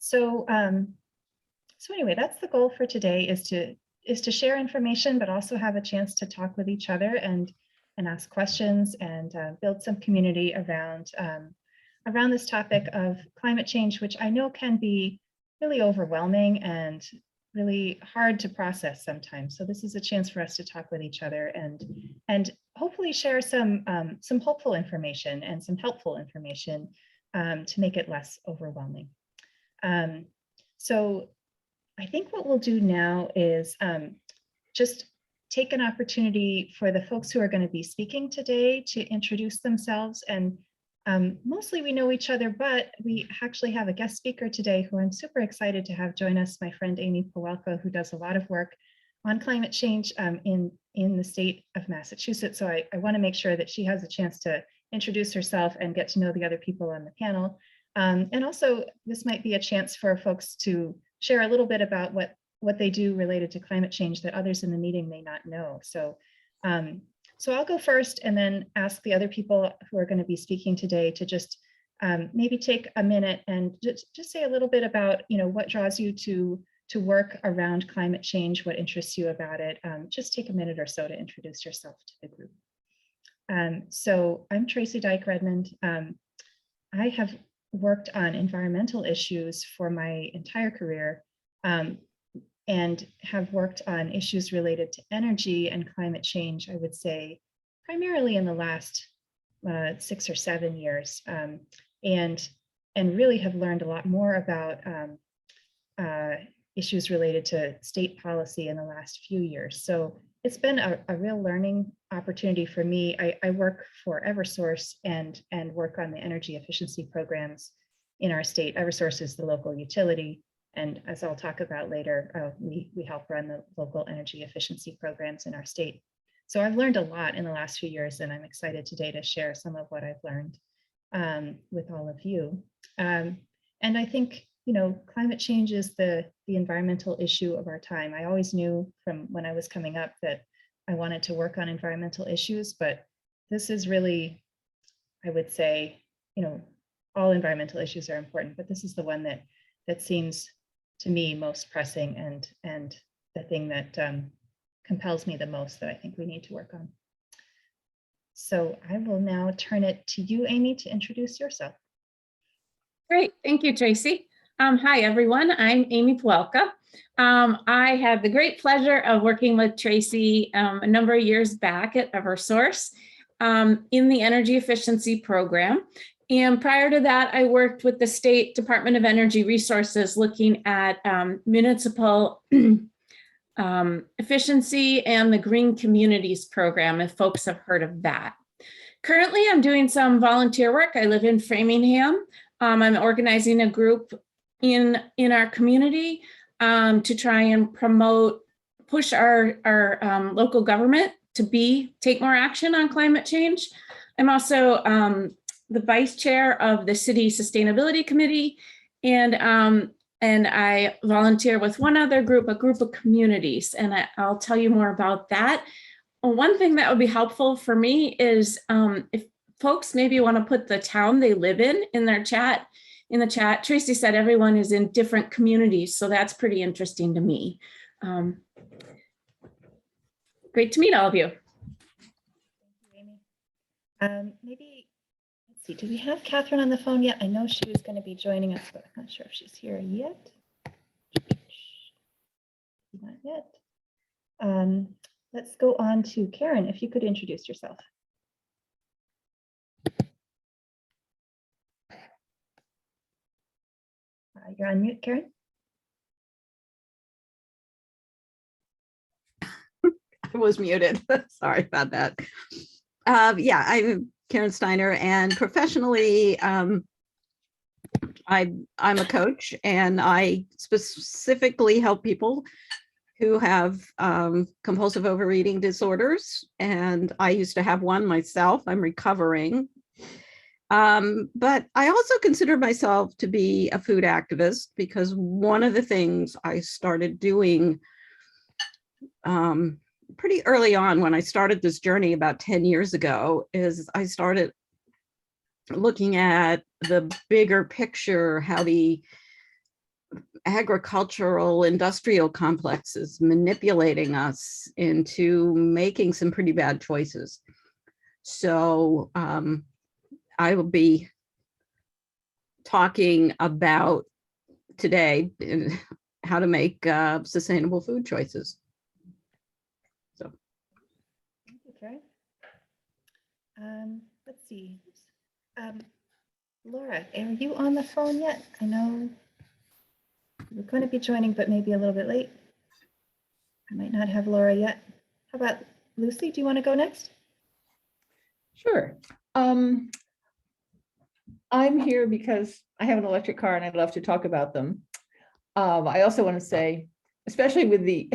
So anyway, that's the goal for today, is to share information, but also have a chance to talk with each other and ask questions and build some community around this topic of climate change, which I know can be really overwhelming and really hard to process sometimes. So this is a chance for us to talk with each other and hopefully share some hopeful information and some helpful information to make it less overwhelming. So I think what we'll do now is just take an opportunity for the folks who are going to be speaking today to introduce themselves. And mostly we know each other, but we actually have a guest speaker today who I'm super excited to have join us, my friend Amy Pawelka, who does a lot of work on climate change in the state of Massachusetts. So I want to make sure that she has a chance to introduce herself and get to know the other people on the panel. And also, this might be a chance for folks to share a little bit about what they do related to climate change that others in the meeting may not know. So I'll go first and then ask the other people who are going to be speaking today to just maybe take a minute and just say a little bit about, what draws you to work around climate change, what interests you about it. Just take a minute or so to introduce yourself to the group. So I'm Tracy Dyke Redmond. I have worked on environmental issues for my entire career and have worked on issues related to energy and climate change, I would say, primarily in the last 6 or 7 years, and really have learned a lot more about issues related to state policy in the last few years. So it's been a real learning opportunity for me. I work for Eversource and work on the energy efficiency programs in our state. Eversource is the local utility, and as I'll talk about later, we help run the local energy efficiency programs in our state. So I've learned a lot in the last few years, and I'm excited today to share some of what I've learned with all of you. And I think, climate change is the environmental issue of our time. I always knew from when I was coming up that I wanted to work on environmental issues, but this is really, I would say, all environmental issues are important, but this is the one that seems to me most pressing and the thing that compels me the most that I think we need to work on. So I will now turn it to you, Amy, to introduce yourself. Great, thank you, Tracy. Hi, everyone. I'm Amy Pawelka. I had the great pleasure of working with Tracy a number of years back at Eversource in the energy efficiency program. And prior to that, I worked with the State Department of Energy Resources looking at municipal efficiency and the Green Communities program, if folks have heard of that. Currently, I'm doing some volunteer work. I live in Framingham. I'm organizing a group in our community to try and push our local government to take more action on climate change. I'm also the vice chair of the city sustainability committee, and I volunteer with one other group, a group of communities, and I'll tell you more about that. One thing that would be helpful for me is if folks maybe want to put the town they live in their chat. In the chat, Tracy said everyone is in different communities, so that's pretty interesting to me. Great to meet all of you. Thank you, Amy. Maybe, let's see, do we have Catherine on the phone yet? I know she was going to be joining us, but I'm not sure if she's here yet. Not yet. Let's go on to Karen, if you could introduce yourself. You're on mute, Karen. I was muted. Sorry about that. Yeah, I'm Karen Steiner, and professionally, I'm a coach, and I specifically help people who have compulsive overeating disorders. And I used to have one myself. I'm recovering. But I also consider myself to be a food activist, because one of the things I started doing pretty early on when I started this journey about 10 years ago is I started looking at the bigger picture, how the agricultural industrial complexes manipulating us into making some pretty bad choices. So I will be talking about today how to make sustainable food choices. So Thank you, Karen. Let's see. Laura, are you on the phone yet? I know we're going to be joining, but maybe a little bit late. I might not have Laura yet. How about Lucy? Do you want to go next? Sure. I'm here because I have an electric car and I'd love to talk about them. I also want to say, especially with the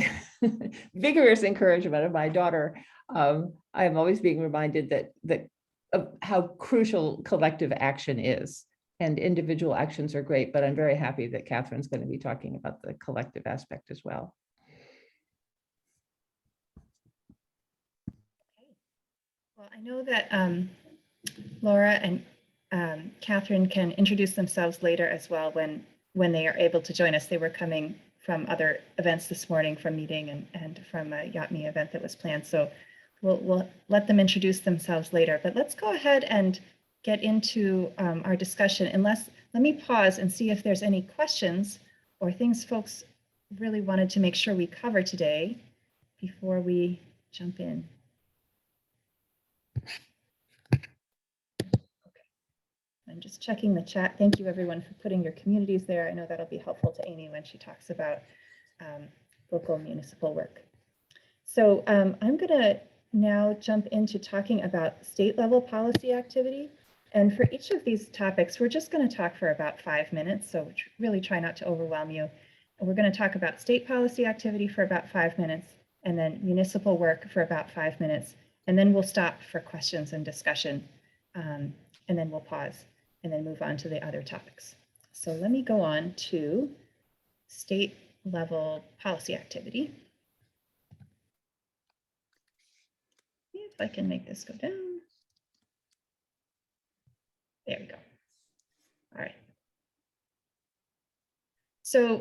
vigorous encouragement of my daughter, I am always being reminded that of how crucial collective action is. And individual actions are great, but I'm very happy that Catherine's going to be talking about the collective aspect as well. Well, I know that Laura and Catherine can introduce themselves later as well when they are able to join us. They were coming from other events this morning, from meeting and from a YATME event that was planned. So we'll let them introduce themselves later. But let's go ahead and get into our discussion. Let me pause and see if there's any questions or things folks really wanted to make sure we cover today before we jump in. I'm just checking the chat. Thank you everyone for putting your communities there. I know that'll be helpful to Amy when she talks about local municipal work. So I'm going to now jump into talking about state level policy activity. And for each of these topics, we're just going to talk for about 5 minutes. So really try not to overwhelm you. And we're going to talk about state policy activity for about 5 minutes, and then municipal work for about 5 minutes. And then we'll stop for questions and discussion. And then we'll pause and then move on to the other topics. So let me go on to state level policy activity. See if I can make this go down. There we go. All right. So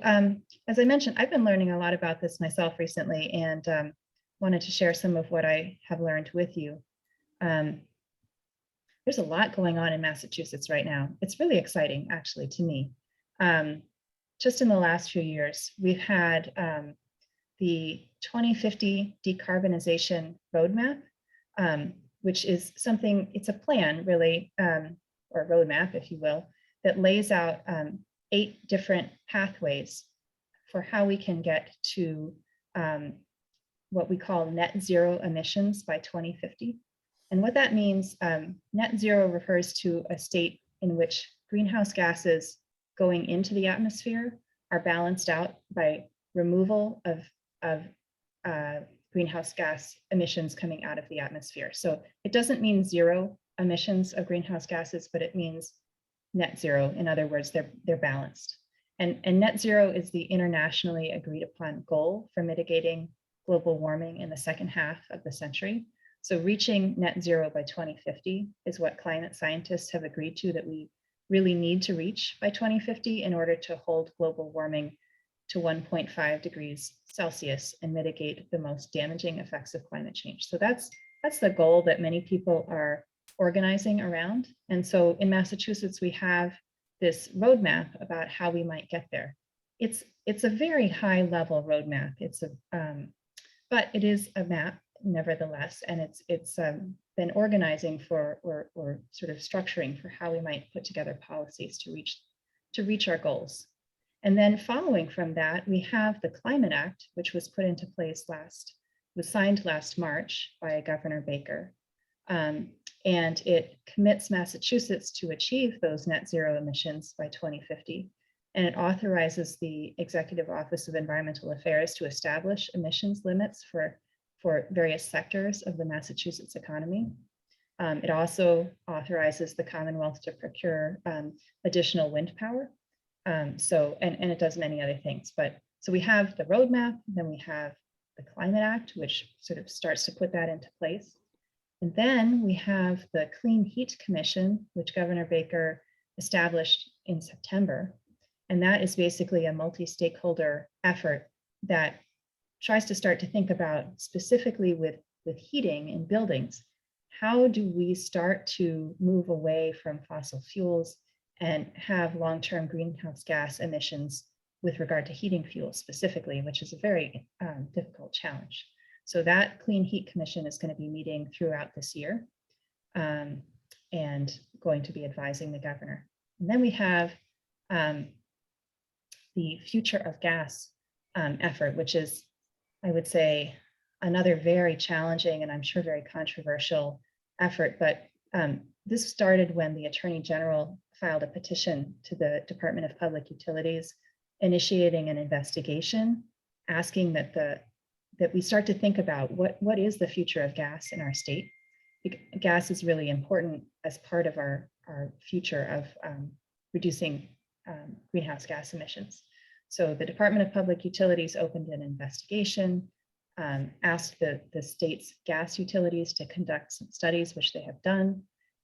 as I mentioned, I've been learning a lot about this myself recently, and wanted to share some of what I have learned with you. There's a lot going on in Massachusetts right now. It's really exciting, actually, to me. Just in the last few years, we've had the 2050 Decarbonization Roadmap, which is something, it's a plan, really, or roadmap, if you will, that lays out 8 different pathways for how we can get to what we call net zero emissions by 2050. And what that means, net zero refers to a state in which greenhouse gases going into the atmosphere are balanced out by removal of greenhouse gas emissions coming out of the atmosphere. So it doesn't mean zero emissions of greenhouse gases, but it means net zero. In other words, they're balanced. And net zero is the internationally agreed upon goal for mitigating global warming in the second half of the century. So reaching net zero by 2050 is what climate scientists have agreed to, that we really need to reach by 2050 in order to hold global warming to 1.5 degrees Celsius and mitigate the most damaging effects of climate change. So that's the goal that many people are organizing around. And so in Massachusetts, we have this roadmap about how we might get there. It's a very high level roadmap. But it is a map nevertheless, and it's been organizing for or sort of structuring for how we might put together policies to reach our goals. And then following from that, we have the Climate Act, which was put into place was signed last March by Governor Baker. And it commits Massachusetts to achieve those net zero emissions by 2050. And it authorizes the Executive Office of Environmental Affairs to establish emissions limits for various sectors of the Massachusetts economy. It also authorizes the Commonwealth to procure additional wind power. And it does many other things. But so we have the roadmap, then we have the Climate Act, which sort of starts to put that into place. And then we have the Clean Heat Commission, which Governor Baker established in September. And that is basically a multi-stakeholder effort that tries to start to think about, specifically with heating in buildings, how do we start to move away from fossil fuels and have long-term greenhouse gas emissions with regard to heating fuels specifically, which is a very difficult challenge. So that Clean Heat Commission is going to be meeting throughout this year and going to be advising the governor. And then we have the Future of Gas effort, which is, I would say, another very challenging and I'm sure very controversial effort. But this started when the Attorney General filed a petition to the Department of Public Utilities, initiating an investigation, asking that we start to think about what is the future of gas in our state. Gas is really important as part of our future of reducing greenhouse gas emissions. So the Department of Public Utilities opened an investigation, asked the state's gas utilities to conduct some studies, which they have done.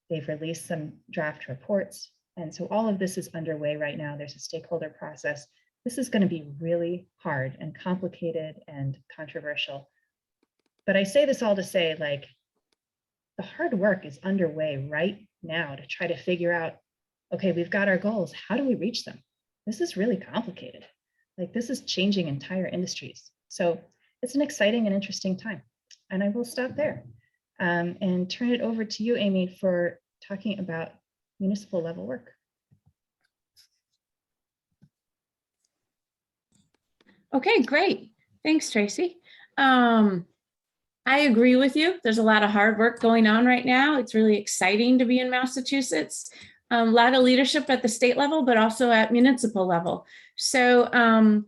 They've released some draft reports. And so all of this is underway right now. There's a stakeholder process. This is going to be really hard and complicated and controversial. But I say this all to say, like, the hard work is underway right now to try to figure out, okay, we've got our goals. How do we reach them? This is really complicated. Like, this is changing entire industries. So it's an exciting and interesting time. And I will stop there and turn it over to you, Amy, for talking about municipal level work. Okay, great. Thanks, Tracy. I agree with you. There's a lot of hard work going on right now. It's really exciting to be in Massachusetts. A lot of leadership at the state level, but also at municipal level. So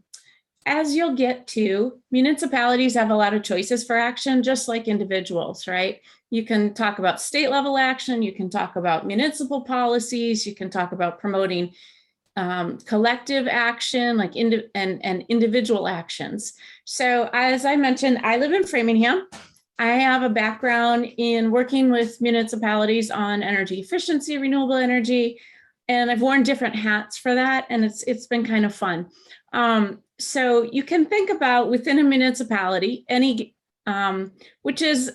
as you'll get to, municipalities have a lot of choices for action, just like individuals, right? You can talk about state level action, you can talk about municipal policies, you can talk about promoting collective action, like and individual actions. So as I mentioned, I live in Framingham. I have a background in working with municipalities on energy efficiency, renewable energy, and I've worn different hats for that, and it's been kind of fun. So you can think about within a municipality, any which is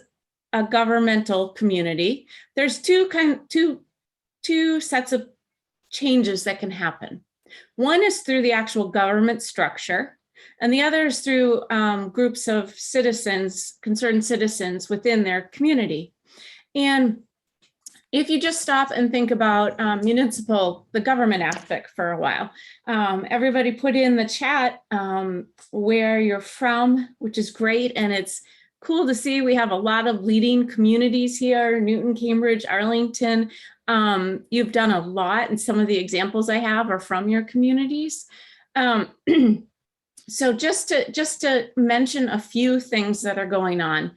a governmental community, there's two sets of changes that can happen. One is through the actual government structure, and the other is through groups of citizens, concerned citizens within their community. And if you just stop and think about municipal, the government aspect for a while, everybody put in the chat where you're from, which is great. And it's cool to see we have a lot of leading communities here, Newton, Cambridge, Arlington. You've done a lot, and some of the examples I have are from your communities. So just to mention a few things that are going on.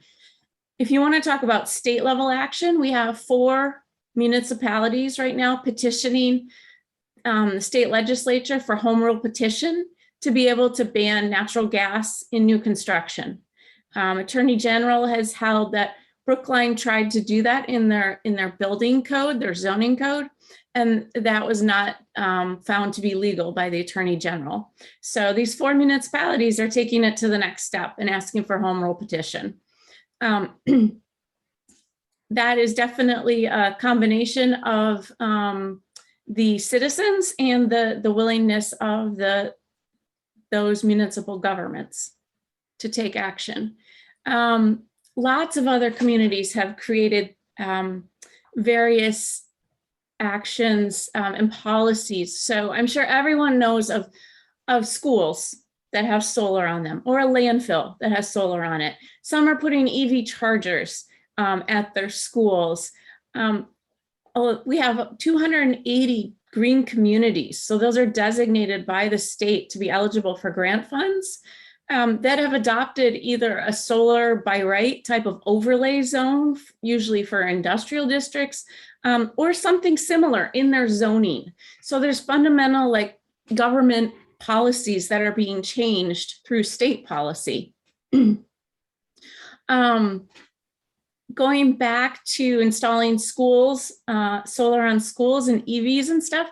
If you want to talk about state level action, we have 4 municipalities right now petitioning the state legislature for home rule petition to be able to ban natural gas in new construction. Attorney General has held that Brookline tried to do that in their building code, their zoning code, and that was not found to be legal by the Attorney General. So these 4 municipalities are taking it to the next step and asking for home rule petition. That is definitely a combination of the citizens and the willingness of those municipal governments to take action. Lots of other communities have created various actions and policies. So I'm sure everyone knows of schools that have solar on them, or a landfill that has solar on it. Some are putting EV chargers at their schools. We have 280 green communities. So those are designated by the state to be eligible for grant funds that have adopted either a solar by right type of overlay zone, usually for industrial districts, or something similar in their zoning. So there's fundamental like government policies that are being changed through state policy. Going back to installing schools, solar on schools and EVs and stuff,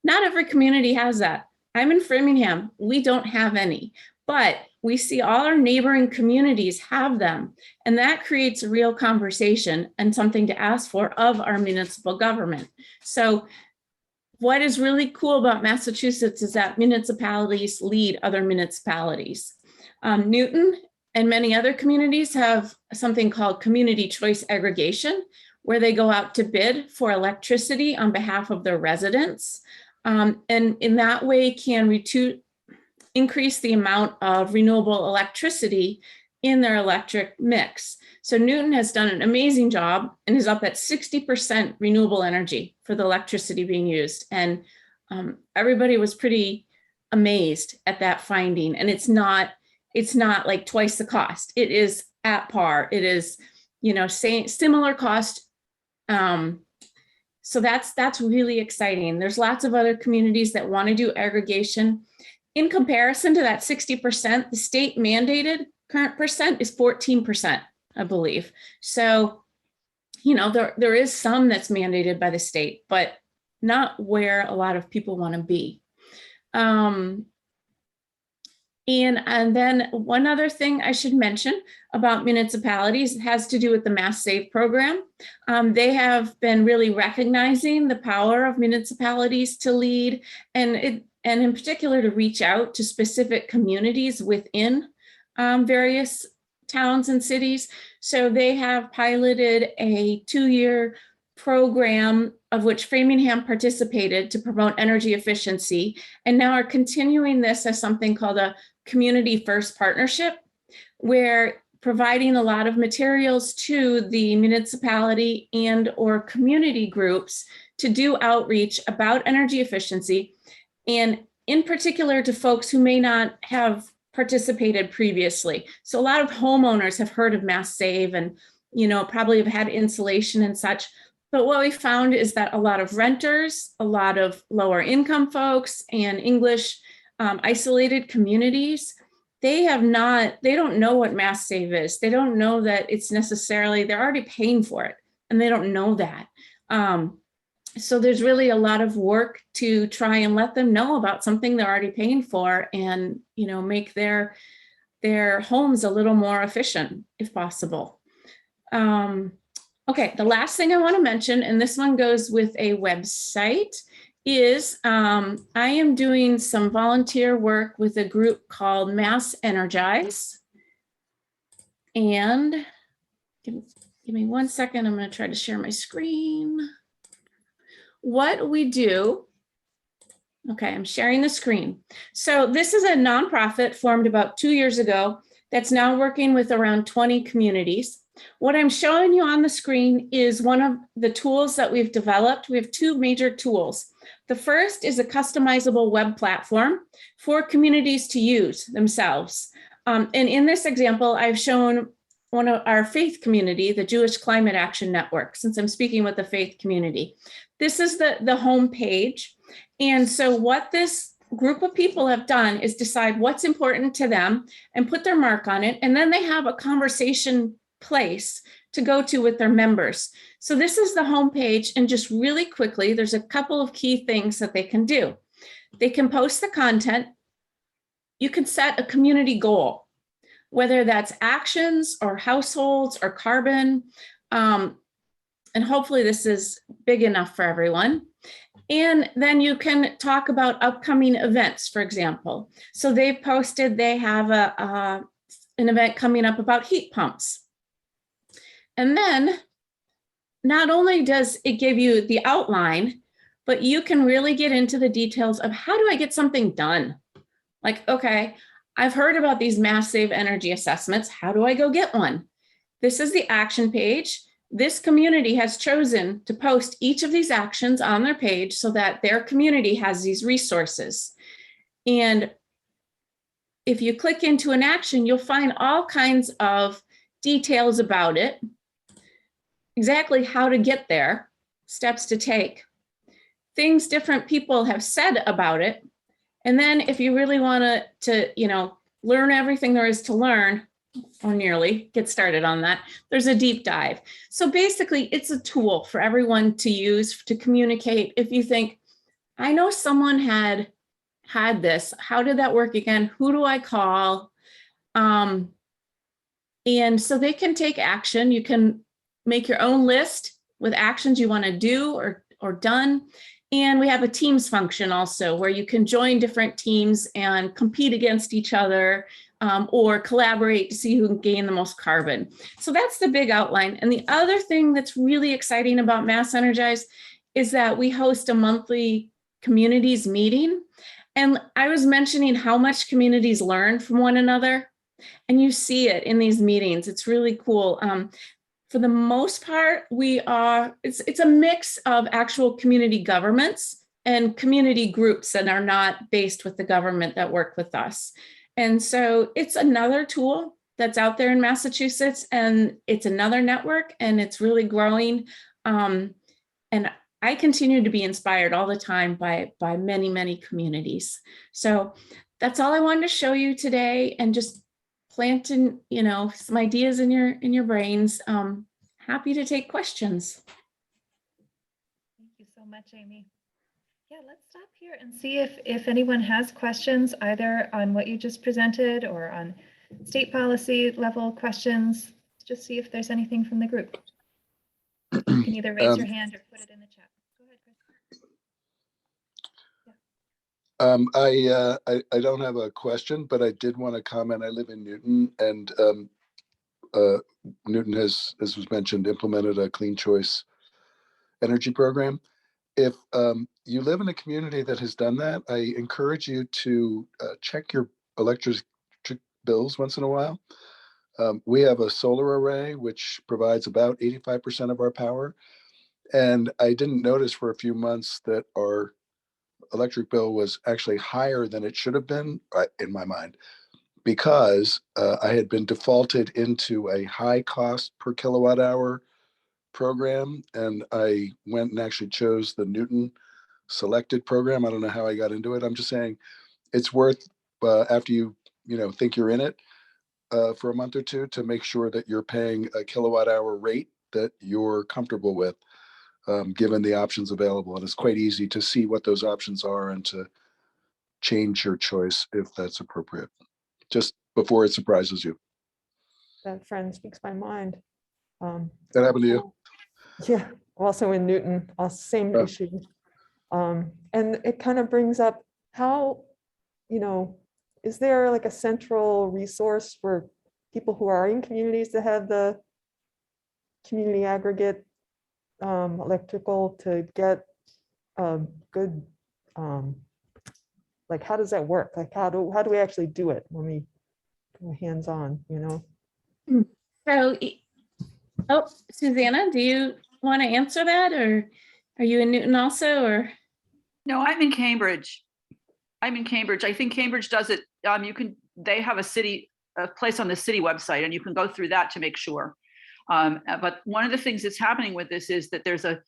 not every community has that. I'm in Framingham. We don't have any, but we see all our neighboring communities have them. And that creates a real conversation and something to ask for of our municipal government. So what is really cool about Massachusetts is that municipalities lead other municipalities. Newton and many other communities have something called community choice aggregation, where they go out to bid for electricity on behalf of their residents. And in that way can increase the amount of renewable electricity in their electric mix. So Newton has done an amazing job and is up at 60% renewable energy for the electricity being used. And everybody was pretty amazed at that finding. And it's not like twice the cost. It is at par. It is, similar cost. So that's really exciting. There's lots of other communities that want to do aggregation. In comparison to that 60%, the state mandated current percent is 14%, I believe. So, there is some that's mandated by the state, but not where a lot of people want to be. And then one other thing I should mention about municipalities has to do with the Mass Save program. They have been really recognizing the power of municipalities to lead and in particular to reach out to specific communities within various towns and cities. So they have piloted a 2-year program of which Framingham participated to promote energy efficiency, and now are continuing this as something called a community first partnership, where providing a lot of materials to the municipality and or community groups to do outreach about energy efficiency, and in particular to folks who may not have participated previously. So a lot of homeowners have heard of Mass Save and, probably have had insulation and such. But what we found is that a lot of renters, a lot of lower income folks and English isolated communities, they don't know what Mass Save is. They don't know that it's necessarily, they're already paying for it and they don't know that. So there's really a lot of work to try and let them know about something they're already paying for and, make their homes a little more efficient if possible. Okay, the last thing I want to mention, and this one goes with a website, is I am doing some volunteer work with a group called Mass Energize. And give me 1 second, I'm going to try to share my screen. What we do, okay, I'm sharing the screen. So this is a nonprofit formed about 2 years ago that's now working with around 20 communities. What I'm showing you on the screen is one of the tools that we've developed. We have 2 major tools. The first is a customizable web platform for communities to use themselves. And in this example, I've shown one of our faith community, the Jewish Climate Action Network, since I'm speaking with the faith community. This is the home page. And so what this group of people have done is decide what's important to them and put their mark on it. And then they have a conversation place to go to with their members. So this is the homepage, and just really quickly, there's a couple of key things that they can do. They can post the content. You can set a community goal, whether that's actions or households or carbon. And hopefully this is big enough for everyone. And then you can talk about upcoming events, for example. So they've posted, they have an event coming up about heat pumps. And then not only does it give you the outline, but you can really get into the details of how do I get something done? Like, okay, I've heard about these Mass Save energy assessments. How do I go get one? This is the action page. This community has chosen to post each of these actions on their page so that their community has these resources. And if you click into an action, you'll find all kinds of details about it. Exactly how to get there, steps to take, things different people have said about it. And then if you really want to learn everything there is to learn, or nearly get started on that, there's a deep dive. So basically it's a tool for everyone to use to communicate. If you think, I know someone had had this. How did that work again? Who do I call? And so they can take action. You can make your own list with actions you want to do or done. And we have a teams function also where you can join different teams and compete against each other or collaborate to see who can gain the most carbon. So that's the big outline. And the other thing that's really exciting about Mass Energize is that we host a monthly communities meeting. And I was mentioning how much communities learn from one another. And you see it in these meetings. It's really cool. For the most part, it's a mix of actual community governments and community groups that are not based with the government that work with us. And so it's another tool that's out there in Massachusetts, and it's another network, and it's really growing. And I continue to be inspired all the time by many, many communities. So that's all I wanted to show you today, and just planting, some ideas in your brains. Happy to take questions. Thank you so much, Amy. Yeah, let's stop here and see if anyone has questions either on what you just presented or on state policy level questions. Just see if there's anything from the group. You can either raise your hand or put it in the chat. Go ahead, Chris. I don't have a question, but I did want to comment. I live in Newton, and Newton has, as was mentioned, implemented a clean choice energy program. If you live in a community that has done that, I encourage you to check your electric bills once in a while. We have a solar array, which provides about 85% of our power. And I didn't notice for a few months that our electric bill was actually higher than it should have been, in my mind, because I had been defaulted into a high cost per kilowatt hour program. And I went and actually chose the Newton selected program. I don't know how I got into it. I'm just saying it's worth, after you think you're in it for a month or two, to make sure that you're paying a kilowatt hour rate that you're comfortable with, given the options available. And it's quite easy to see what those options are and to change your choice if that's appropriate, just before it surprises you. That friend speaks my mind. That happened to you? Yeah, also in Newton, same Oh. issue. And it kind of brings up how, is there like a central resource for people who are in communities that have the community aggregate electrical to get a good, like, how does that work? Like, how do we actually do it when we go hands-on, So, Susanna, do you want to answer that, or are you in Newton also, or? No, I'm in Cambridge. I think Cambridge does it. They have a place on the city website, and you can go through that to make sure. But one of the things that's happening with this is that there's a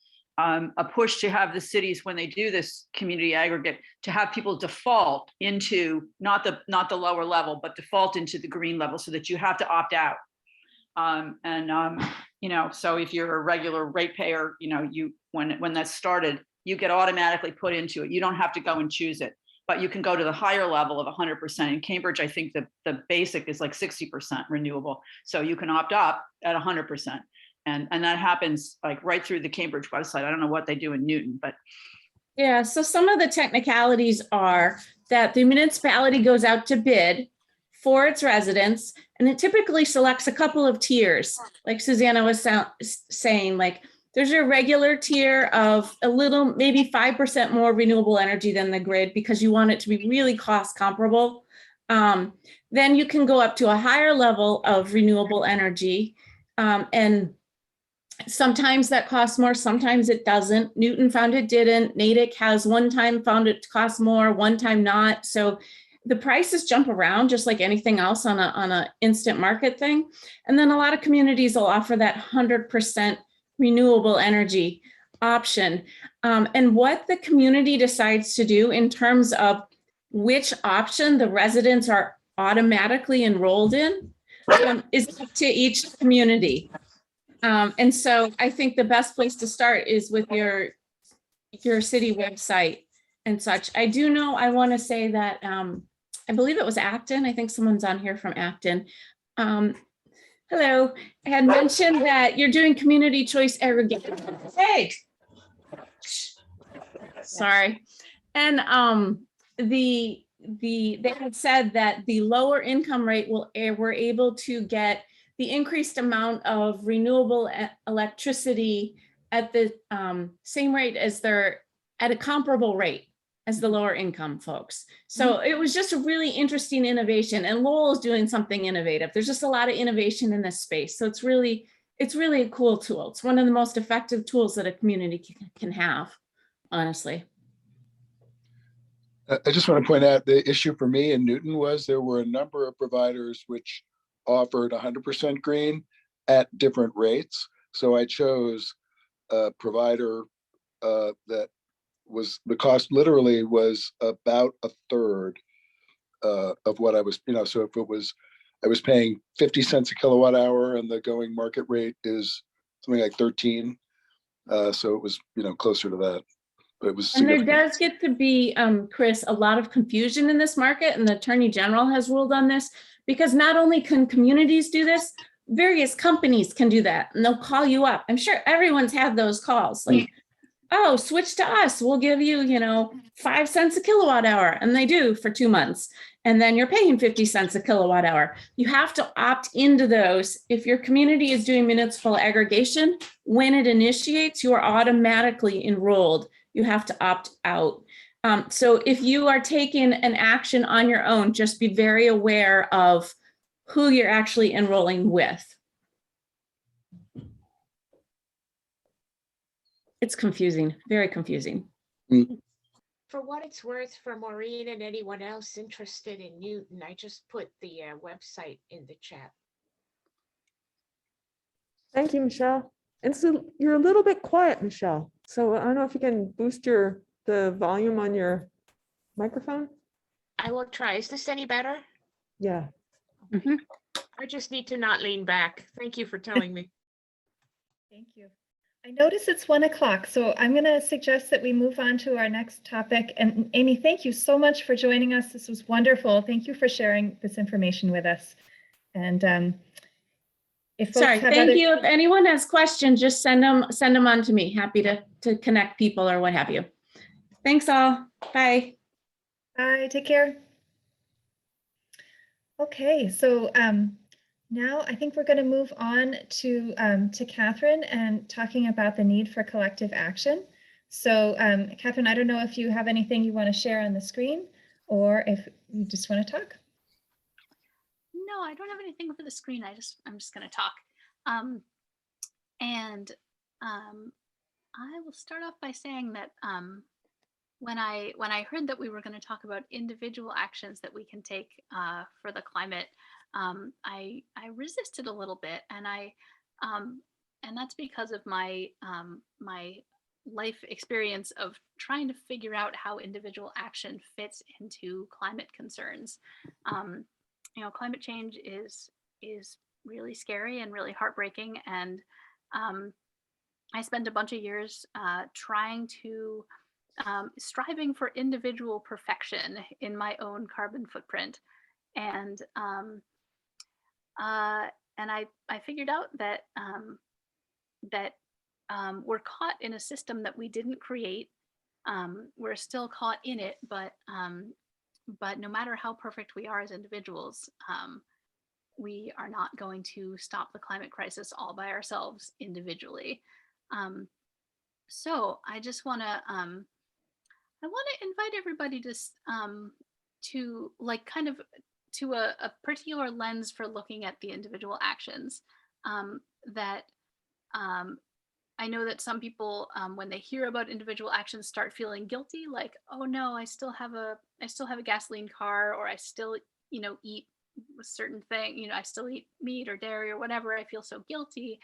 push to have the cities, when they do this community aggregate, to have people default into not the lower level, but default into the green level, so that you have to opt out. So if you're a regular ratepayer, when that's started, you get automatically put into it. You don't have to go and choose it, but you can go to the higher level of 100%. In Cambridge, I think the basic is like 60% renewable. So you can opt up at 100%. And that happens like right through the Cambridge website. I don't know what they do in Newton, but. Yeah, so some of the technicalities are that the municipality goes out to bid for its residents, and it typically selects a couple of tiers. Like Susanna was saying, like, there's a regular tier of a little, maybe 5% more renewable energy than the grid, because you want it to be really cost comparable. Then you can go up to a higher level of renewable energy. And sometimes that costs more, sometimes it doesn't. Newton found it didn't. Natick has one time found it costs more, one time not. So the prices jump around just like anything else on a instant market thing. And then a lot of communities will offer that 100% renewable energy option. And what the community decides to do in terms of which option the residents are automatically enrolled in is up to each community. And so I think the best place to start is with your city website and such. I do know, I want to say that I believe it was Acton. I think someone's on here from Acton. Hello, had mentioned that you're doing community choice aggregation. Hey, sorry. And they had said that the lower income rate were able to get the increased amount of renewable electricity at the same rate as at a comparable rate as the lower income folks. So it was just a really interesting innovation, and Lowell is doing something innovative. There's just a lot of innovation in this space. So it's really a cool tool. It's one of the most effective tools that a community can have, honestly. I just want to point out the issue for me in Newton was there were a number of providers which offered 100% green at different rates. So I chose a provider that was, the cost literally was about a third of what I was, so if it was, I was paying 50 cents a kilowatt hour and the going market rate is something like 13. So it was, closer to that. But it was and there does get to be, Chris, a lot of confusion in this market, and the Attorney General has ruled on this, because not only can communities do this, various companies can do that, and they'll call you up. I'm sure everyone's had those calls, like, oh, switch to us. We'll give you, 5 cents a kilowatt hour. And they do for 2 months. And then you're paying 50 cents a kilowatt hour. You have to opt into those. If your community is doing municipal aggregation, when it initiates, you are automatically enrolled. You have to opt out. So if you are taking an action on your own, just be very aware of who you're actually enrolling with. It's confusing, very confusing. For what it's worth, for Maureen and anyone else interested in Newton, I just put the website in the chat. Thank you, Michelle. And so you're a little bit quiet, Michelle. So I don't know if you can boost the volume on your microphone. I will try. Is this any better? Yeah. Mhm. I just need to not lean back. Thank you for telling me. Thank you. I notice it's 1 o'clock, so I'm going to suggest that we move on to our next topic. And Amy, thank you so much for joining us. This was wonderful. Thank you for sharing this information with us. And if folks have thank other... you. If anyone has questions, just send them on to me. Happy to connect people or what have you. Thanks all. Bye. Bye. Take care. Okay, so now I think we're going to move on to Catherine and talking about the need for collective action. So Catherine, I don't know if you have anything you want to share on the screen or if you just want to talk. No, I don't have anything for the screen. I'm just going to talk. I will start off by saying that when I heard that we were going to talk about individual actions that we can take for the climate, I resisted a little bit, and that's because of my my life experience of trying to figure out how individual action fits into climate concerns. Climate change is really scary and really heartbreaking, and I spent a bunch of years striving for individual perfection in my own carbon footprint, and I figured out that we're caught in a system that we didn't create. We're still caught in it, but no matter how perfect we are as individuals, we are not going to stop the climate crisis all by ourselves individually. So I just want to invite everybody to like kind of to a particular lens for looking at the individual actions that I know that some people, when they hear about individual actions, start feeling guilty, like, oh no, I still have a gasoline car, or I still, eat a certain thing, I still eat meat or dairy or whatever. I feel so guilty,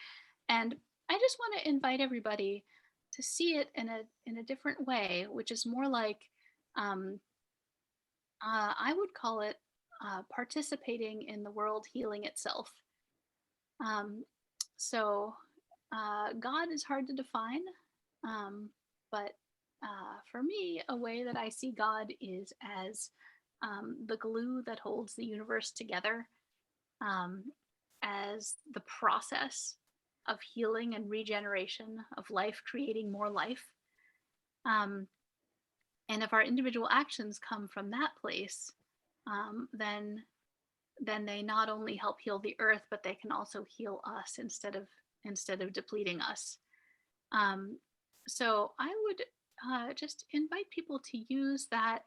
and I just want to invite everybody to see it in a different way, which is more like, I would call it participating in the world healing itself. So God is hard to define, but for me, a way that I see God is as the glue that holds the universe together, as the process of healing and regeneration of life, creating more life. Um, and if our individual actions come from that place, then they not only help heal the earth, but they can also heal us instead of depleting us. So I would just invite people to use that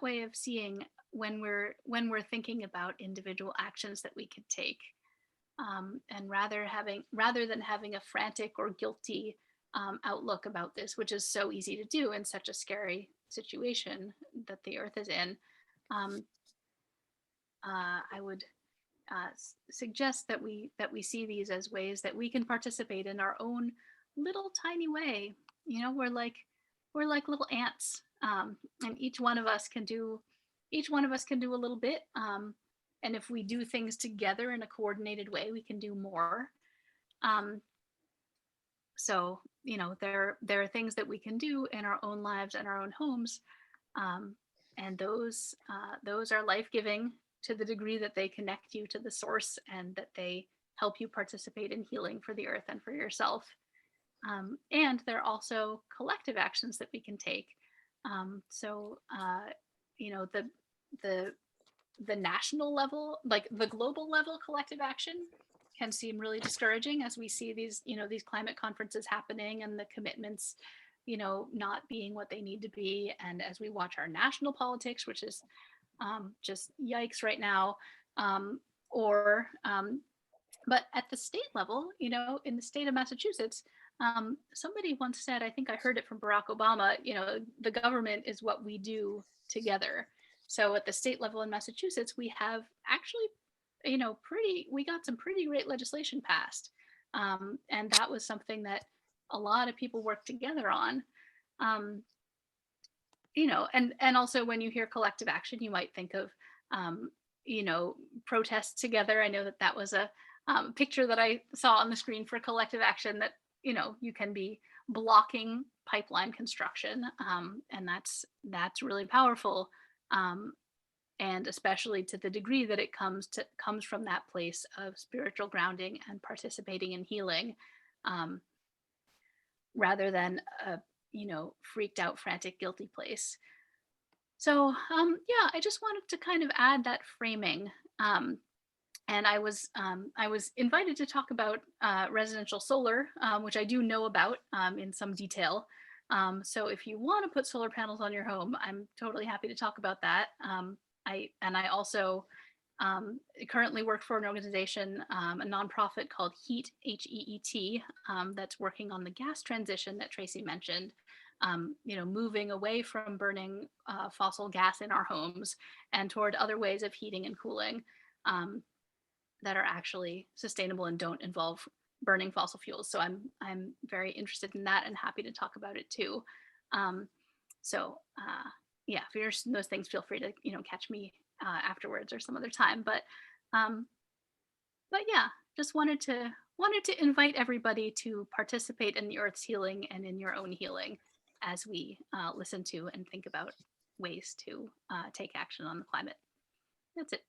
way of seeing when we're thinking about individual actions that we could take, and rather than having a frantic or guilty outlook about this, which is so easy to do in such a scary situation that the earth is in. I would suggest that we see these as ways that we can participate in our own little tiny way. You know, we're like little ants, and each one of us can do a little bit. And if we do things together in a coordinated way, we can do more. So, you know, there are things that we can do in our own lives and our own homes, and those are life-giving to the degree that they connect you to the source and that they help you participate in healing for the earth and for yourself. And there are also collective actions that we can take. You know, the national level, like the global level collective action can seem really discouraging as we see these climate conferences happening and the commitments, you know, not being what they need to be. And as we watch our national politics, which is just yikes right now, but at the state level, you know, in the state of Massachusetts, somebody once said, I think I heard it from Barack Obama, you know, the government is what we do together. So at the state level in Massachusetts, we have actually, you know, we got some pretty great legislation passed. And that was something that a lot of people worked together on. You know, and also when you hear collective action, you might think of, you know, protests together. I know that was a picture that I saw on the screen for collective action, that, you know, you can be blocking pipeline construction, and that's really powerful, and especially to the degree that it comes from that place of spiritual grounding and participating in healing, rather than a, you know, freaked out, frantic, guilty place. So yeah, I just wanted to kind of add that framing. And I was invited to talk about residential solar, which I do know about in some detail. So if you want to put solar panels on your home, I'm totally happy to talk about that. I also currently work for an organization, a nonprofit called HEAT, HEET, that's working on the gas transition that Tracy mentioned. You know, moving away from burning fossil gas in our homes and toward other ways of heating and cooling that are actually sustainable and don't involve burning fossil fuels. So I'm very interested in that and happy to talk about it too. Yeah, if you're interested in those things, feel free to, you know, catch me afterwards or some other time. But yeah, just wanted to invite everybody to participate in the Earth's healing and in your own healing as we listen to and think about ways to take action on the climate. That's it.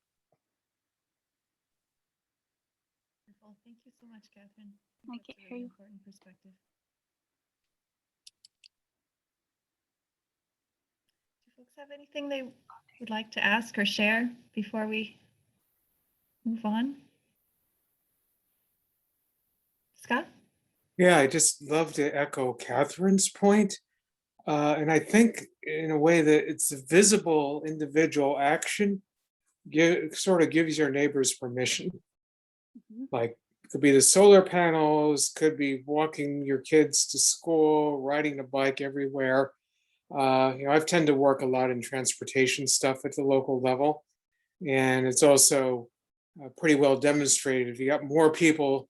Wonderful. Thank you so much, Catherine. I That's can't a hear really you. important perspective. Do folks have anything they would like to ask or share before we move on? Scott? Yeah, I just love to echo Catherine's point. And I think in a way that it's a visible individual action sort of gives your neighbors permission. Mhm. Like it could be the solar panels, could be walking your kids to school, riding a bike everywhere. You know, I've tend to work a lot in transportation stuff at the local level. And it's also pretty well demonstrated. If you got more people,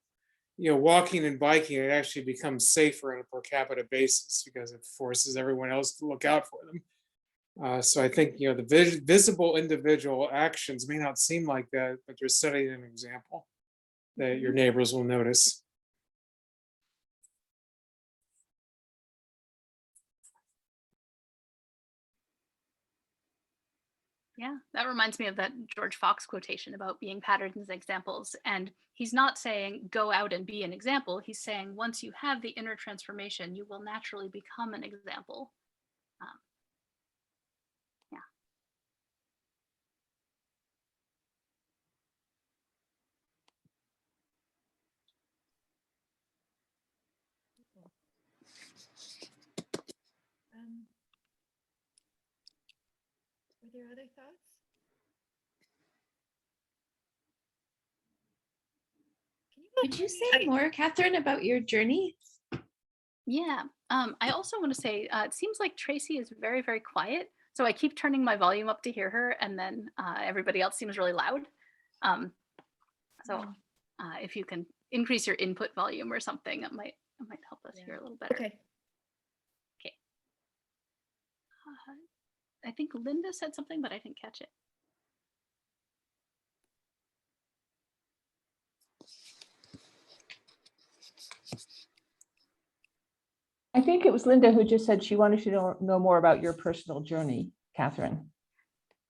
you know, walking and biking, it actually becomes safer on a per capita basis because it forces everyone else to look out for them. So I think, you know, the visible individual actions may not seem like that, but they're setting an example that your neighbors will notice. Yeah, that reminds me of that George Fox quotation about being patterns and examples. And he's not saying go out and be an example. He's saying once you have the inner transformation, you will naturally become an example. Yeah. Were there other thoughts? Could you say more, Catherine, about your journey? Yeah. I also want to say, it seems like Tracy is very, very quiet. So I keep turning my volume up to hear her, and then everybody else seems really loud. So if you can increase your input volume or something, it might help us hear a little better. Okay. Okay. I think Linda said something, but I didn't catch it. I think it was Linda who just said she wanted to know more about your personal journey, Catherine.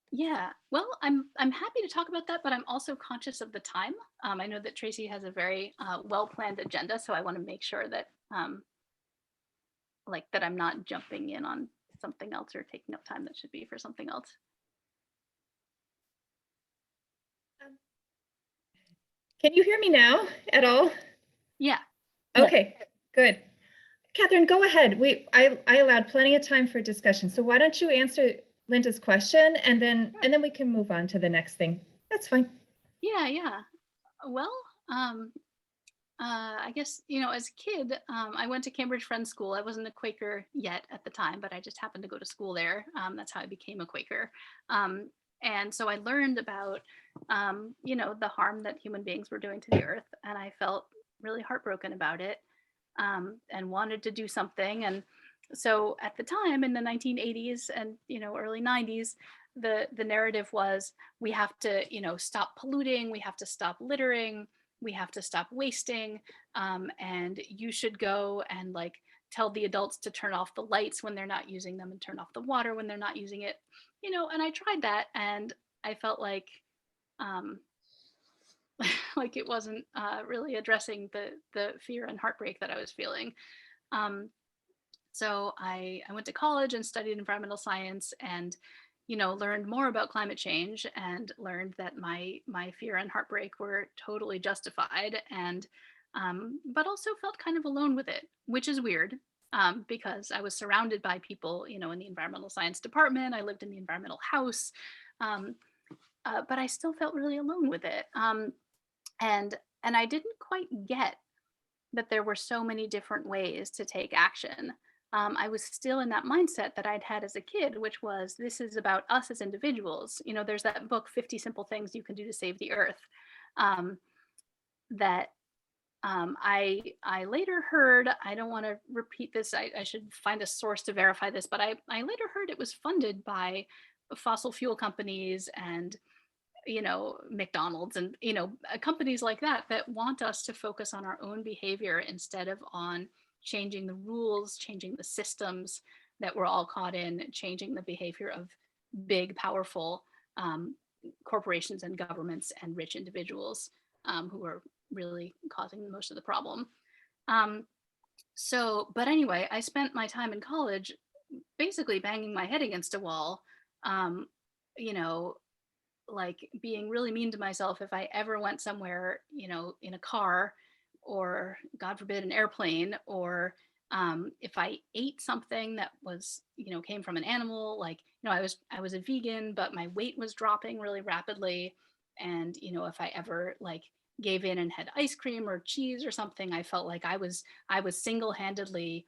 Yeah, well, I'm happy to talk about that, but I'm also conscious of the time. I know that Tracy has a very well-planned agenda, so I want to make sure that that I'm not jumping in on something else or taking up time that should be for something else. Can you hear me now at all? Yeah. Okay, good. Catherine, go ahead. I allowed plenty of time for discussion. So why don't you answer Linda's question, and then we can move on to the next thing. That's fine. Yeah. Well, I guess, as a kid, I went to Cambridge Friends School. I wasn't a Quaker yet at the time, but I just happened to go to school there. That's how I became a Quaker. And so I learned about, the harm that human beings were doing to the earth. And I felt really heartbroken about it, and wanted to do something. And so at the time in the 1980s and, early 90s, the narrative was we have to, stop polluting, we have to stop littering, we have to stop wasting, and you should go and tell the adults to turn off the lights when they're not using them and turn off the water when they're not using it, and I tried that, and I felt like it wasn't really addressing the fear and heartbreak that I was feeling. So I went to college and studied environmental science, and learned more about climate change, and learned that my fear and heartbreak were totally justified, and but also felt kind of alone with it, which is weird, because I was surrounded by people, in the environmental science department. I lived in the environmental house, but I still felt really alone with it, and I didn't quite get that there were so many different ways to take action. I was still in that mindset that I'd had as a kid, which was this is about us as individuals. There's that book, 50 Simple Things You Can Do to Save the Earth, that I later heard, I don't want to repeat this, I should find a source to verify this, but I later heard it was funded by fossil fuel companies and McDonald's and, companies like that want us to focus on our own behavior instead of on changing the rules, changing the systems that we're all caught in, changing the behavior of big, powerful corporations and governments and rich individuals who are really causing most of the problem. But anyway, I spent my time in college basically banging my head against a wall, being really mean to myself if I ever went somewhere, in a car, or God forbid, an airplane, or if I ate something that was, came from an animal, I was a vegan, but my weight was dropping really rapidly. And, if I ever gave in and had ice cream or cheese or something, I felt like I was single-handedly,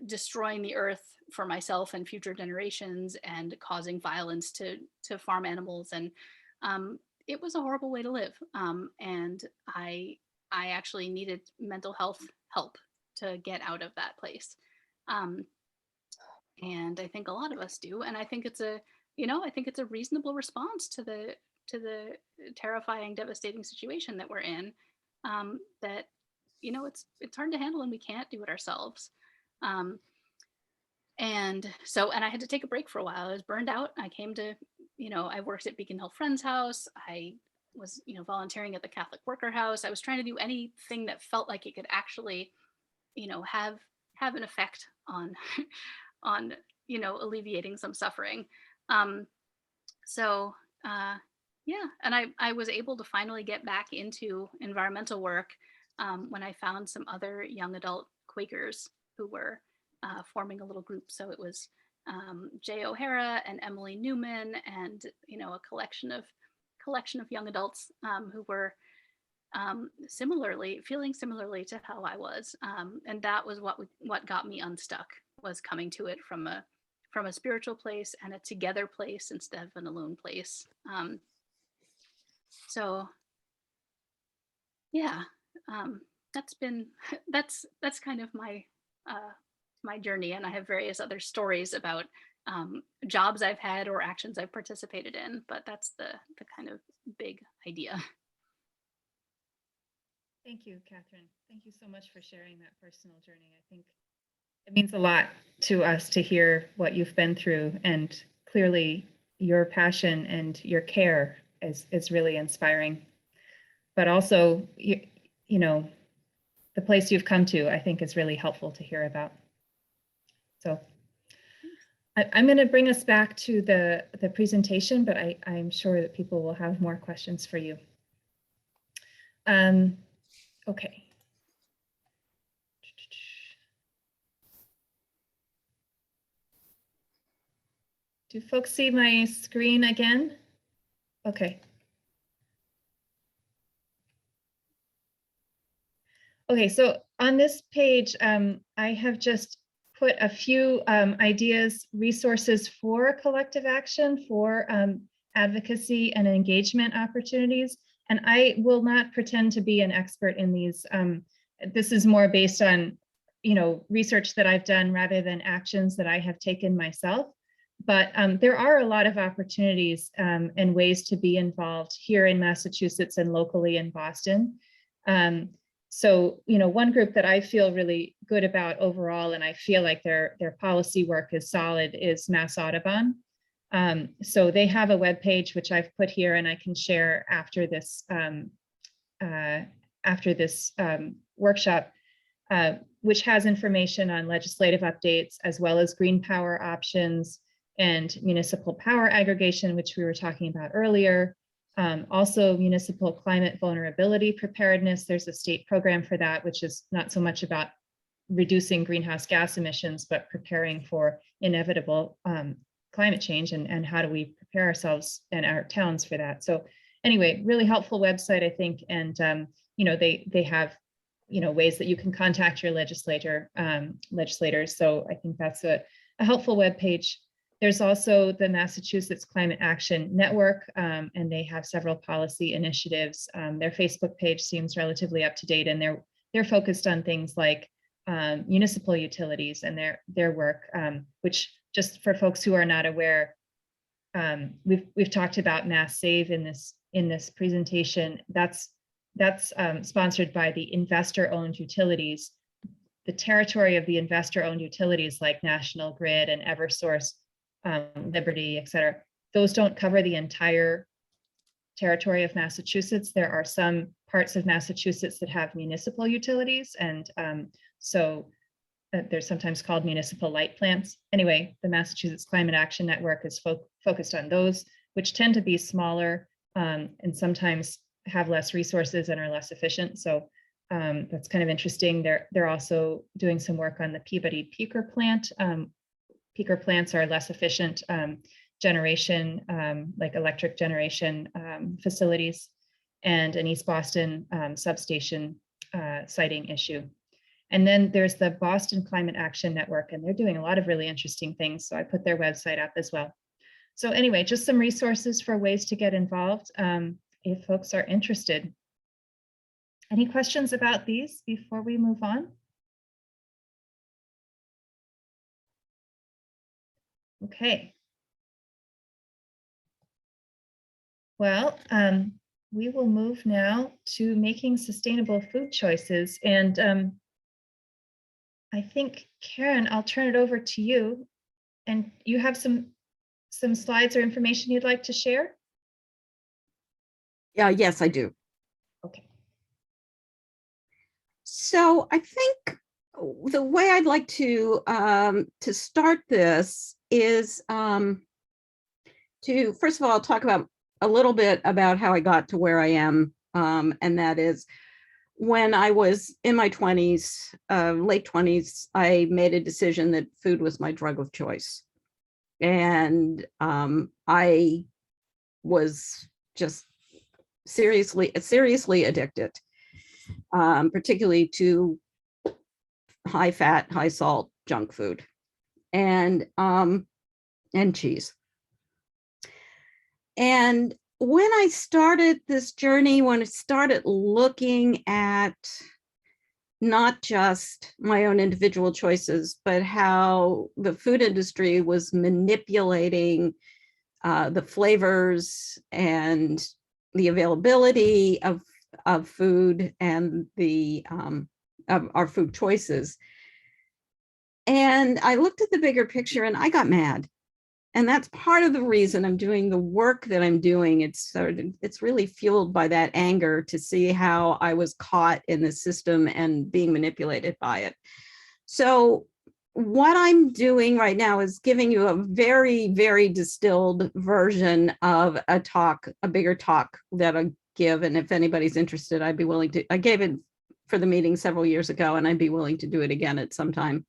destroying the earth for myself and future generations and causing violence to farm animals. And it was a horrible way to live. And I actually needed mental health help to get out of that place. And I think a lot of us do. And I think it's a reasonable response to the terrifying, devastating situation that we're in. That, it's hard to handle and we can't do it ourselves. And so, and I had to take a break for a while. I was burned out. I came to, I worked at Beacon Hill Friends House. I was, volunteering at the Catholic Worker House. I was trying to do anything that felt like it could actually, have an effect on, on, alleviating some suffering. So, yeah, and I was able to finally get back into environmental work when I found some other young adult Quakers who were forming a little group. So it was Jay O'Hara and Emily Newman, and a collection of young adults who were feeling similarly to how I was, and that was what got me unstuck, was coming to it from a spiritual place and a together place instead of an alone place. So yeah, that's kind of my my journey, and I have various other stories about jobs I've had or actions I've participated in, but that's the kind of big idea. Thank you, Catherine. Thank you so much for sharing that personal journey. I think it means a lot to us to hear what you've been through, and clearly your passion and your care is really inspiring. But also, the place you've come to, I think, is really helpful to hear about. So I'm going to bring us back to the presentation, but I'm sure that people will have more questions for you. Okay. Do folks see my screen again? Okay. Okay, so on this page, I have just put a few ideas, resources for collective action, for advocacy and engagement opportunities. And I will not pretend to be an expert in these. This is more based on, research that I've done rather than actions that I have taken myself. But there are a lot of opportunities and ways to be involved here in Massachusetts and locally in Boston. So, one group that I feel really good about overall, and I feel like their policy work is solid, is Mass Audubon. So they have a webpage, which I've put here, and I can share after this workshop, which has information on legislative updates, as well as green power options and municipal power aggregation, which we were talking about earlier. Also municipal climate vulnerability preparedness. There's a state program for that, which is not so much about reducing greenhouse gas emissions, but preparing for inevitable climate change, and how do we prepare ourselves and our towns for that. So anyway, really helpful website, I think. And they have ways that you can contact your legislators. So I think that's a helpful web page. There's also the Massachusetts Climate Action Network, and they have several policy initiatives. Their Facebook page seems relatively up to date, and they're focused on things like municipal utilities and their work, which, just for folks who are not aware, we've talked about Mass Save in this presentation. That's sponsored by the investor-owned utilities. The territory of the investor-owned utilities like National Grid and Eversource, Liberty, et cetera, those don't cover the entire territory of Massachusetts. There are some parts of Massachusetts that have municipal utilities, and so they're sometimes called municipal light plants. Anyway, the Massachusetts Climate Action Network is focused on those, which tend to be smaller and sometimes have less resources and are less efficient. So that's kind of interesting. They're also doing some work on the Peabody peaker plant. Peaker plants are less efficient generation, like electric generation facilities, and an East Boston substation siting issue. And then there's the Boston Climate Action Network, and they're doing a lot of really interesting things. So I put their website up as well. So anyway, just some resources for ways to get involved if folks are interested. Any questions about these before we move on? Okay. Well, we will move now to making sustainable food choices. And I think, Karen, I'll turn it over to you. And you have some slides or information you'd like to share? Yeah, yes, I do. Okay. So I think the way I'd like to start this is to first of all talk about a little bit about how I got to where I am, and that is when I was in my 20s, late 20s, I made a decision that food was my drug of choice, and I was just seriously addicted, particularly to high fat, high salt junk food and cheese. And when I started this journey, when I started looking at not just my own individual choices, but how the food industry was manipulating the flavors and the availability of food and the of our food choices. And I looked at the bigger picture and I got mad. And that's part of the reason I'm doing the work that I'm doing. It's really fueled by that anger to see how I was caught in the system and being manipulated by it. So what I'm doing right now is giving you a very, very distilled version of a bigger talk that I give. And if anybody's interested, I'd be willing to, I gave it for the meeting several years ago, and I'd be willing to do it again at some time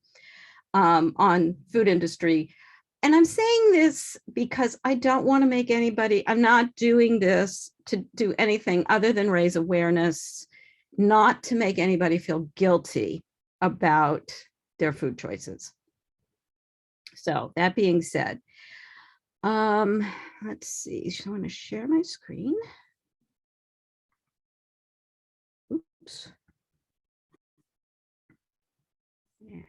on food industry. And I'm saying this because I don't want to make anybody, I'm not doing this to do anything other than raise awareness, not to make anybody feel guilty about their food choices. So that being said, let's see, I want to share my screen. Oops. Yeah.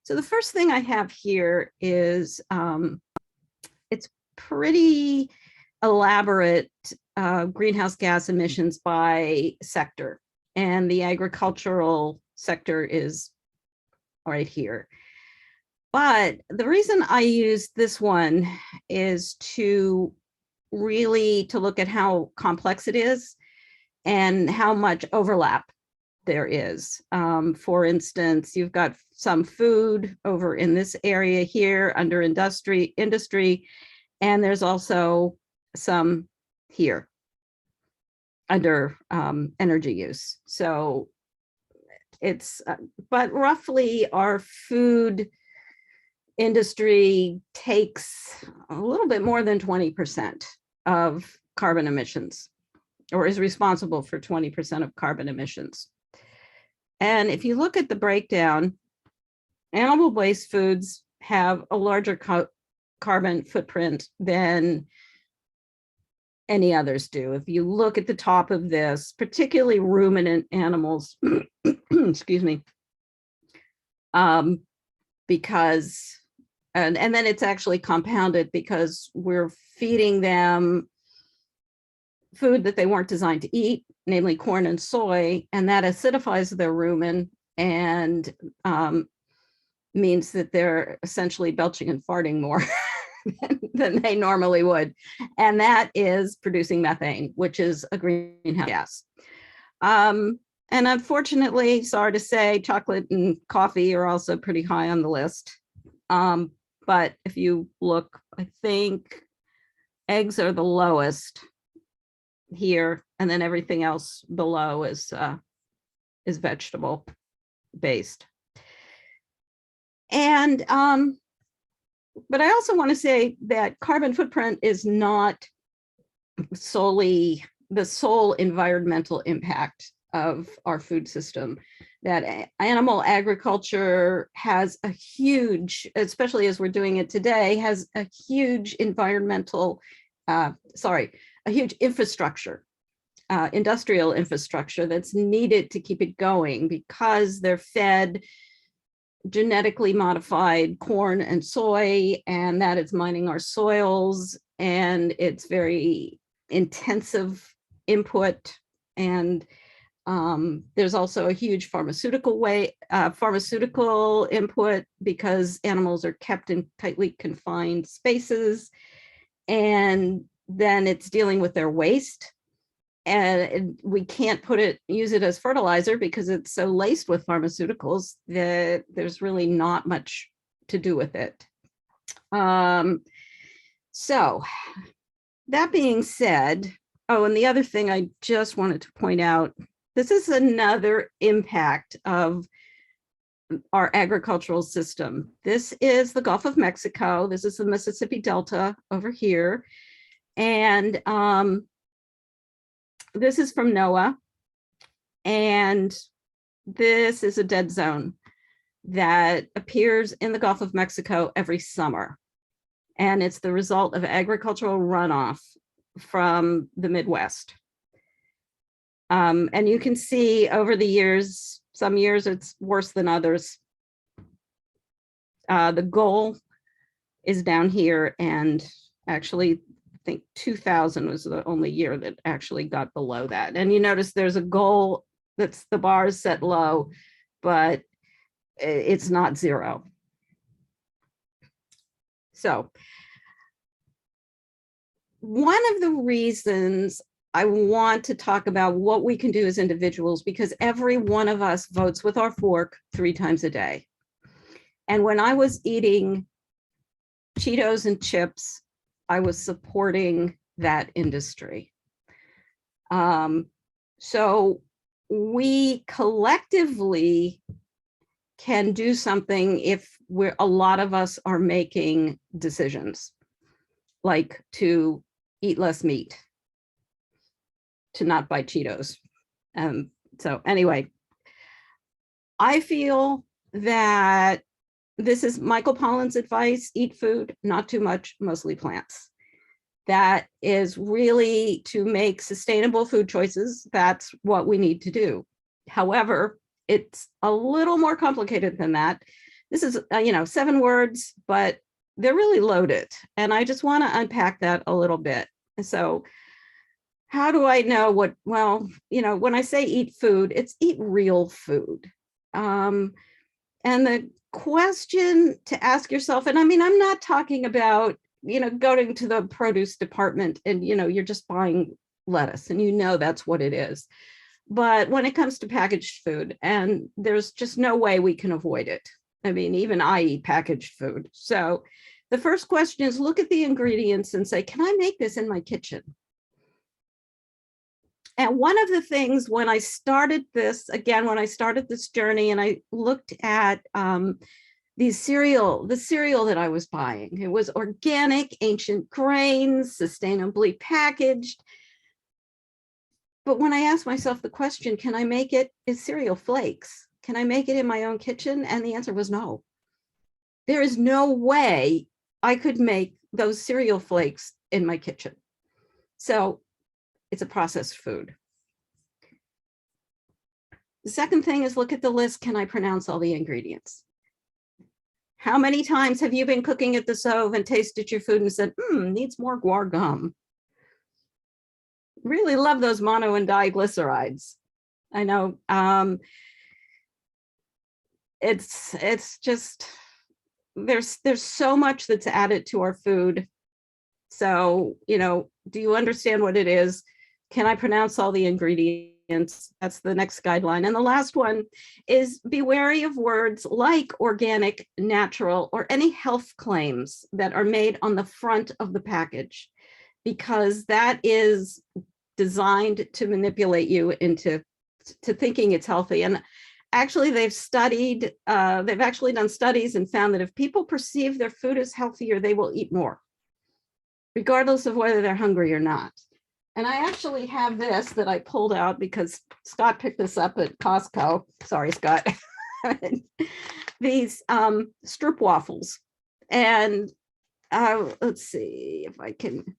So the first thing I have here is it's pretty elaborate greenhouse gas emissions by sector, and the agricultural sector is right here. But the reason I use this one is to really look at how complex it is and how much overlap there is. For instance, you've got some food over in this area here under industry, and there's also some here under energy use. So it's, but roughly our food industry takes a little bit more than 20% of carbon emissions, or is responsible for 20% of carbon emissions. And if you look at the breakdown, animal-based foods have a larger carbon footprint than any others do. If you look at the top of this, particularly ruminant animals, excuse me, because, and then it's actually compounded because we're feeding them food that they weren't designed to eat, namely corn and soy, and that acidifies their rumen and means that they're essentially belching and farting more than they normally would. And that is producing methane, which is a greenhouse gas. And unfortunately, sorry to say, chocolate and coffee are also pretty high on the list. But if you look, I think eggs are the lowest here, and then everything else below is vegetable based. And but I also want to say that carbon footprint is not solely the sole environmental impact of our food system. That animal agriculture has a huge, especially as we're doing it today, has a huge environmental, a huge infrastructure, industrial infrastructure that's needed to keep it going, because they're fed genetically modified corn and soy, and that is mining our soils, and it's very intensive input, and There's also a huge pharmaceutical input because animals are kept in tightly confined spaces. And then it's dealing with their waste. And we can't use it as fertilizer because it's so laced with pharmaceuticals that there's really not much to do with it. So that being said, oh, and the other thing I just wanted to point out, this is another impact of our agricultural system. This is the Gulf of Mexico. This is the Mississippi Delta over here. And this is from NOAA. And this is a dead zone that appears in the Gulf of Mexico every summer. And it's the result of agricultural runoff from the Midwest. And you can see over the years, some years it's worse than others. The goal is down here, and actually, I think 2000 was the only year that actually got below that. And you notice there's a goal that's the bar is set low, but it's not zero. So one of the reasons I want to talk about what we can do as individuals, because every one of us votes with our fork 3 times a day. And when I was eating Cheetos and chips, I was supporting that industry. So we collectively can do something if a lot of us are making decisions, like to eat less meat, to not buy Cheetos. So anyway, I feel that this is Michael Pollan's advice: eat food, not too much, mostly plants. That is really to make sustainable food choices. That's what we need to do. However, it's a little more complicated than that. This is, 7 words, but they're really loaded. And I just want to unpack that a little bit. So how do I know what, well, when I say eat food, it's eat real food. And the question to ask yourself, and I mean, I'm not talking about, going to the produce department and, you're just buying lettuce and that's what it is. But when it comes to packaged food, and there's just no way we can avoid it. I mean, even I eat packaged food. So the first question is look at the ingredients and say, can I make this in my kitchen? And one of the things when I started this journey and I looked at the cereal that I was buying, it was organic, ancient grains, sustainably packaged. But when I asked myself the question, can I make it as cereal flakes? Can I make it in my own kitchen? And the answer was no. There is no way I could make those cereal flakes in my kitchen. So it's a processed food. The second thing is look at the list. Can I pronounce all the ingredients? How many times have you been cooking at the stove and tasted your food and said, needs more guar gum? Really love those mono and diglycerides. I know it's just, there's so much that's added to our food. So, do you understand what it is? Can I pronounce all the ingredients? That's the next guideline. And the last one is be wary of words like organic, natural, or any health claims that are made on the front of the package, because that is designed to manipulate you into thinking it's healthy. And actually they've actually done studies and found that if people perceive their food as healthier, they will eat more, regardless of whether they're hungry or not. And I actually have this that I pulled out because Scott picked this up at Costco. Sorry, Scott. These strip waffles. And let's see if I can.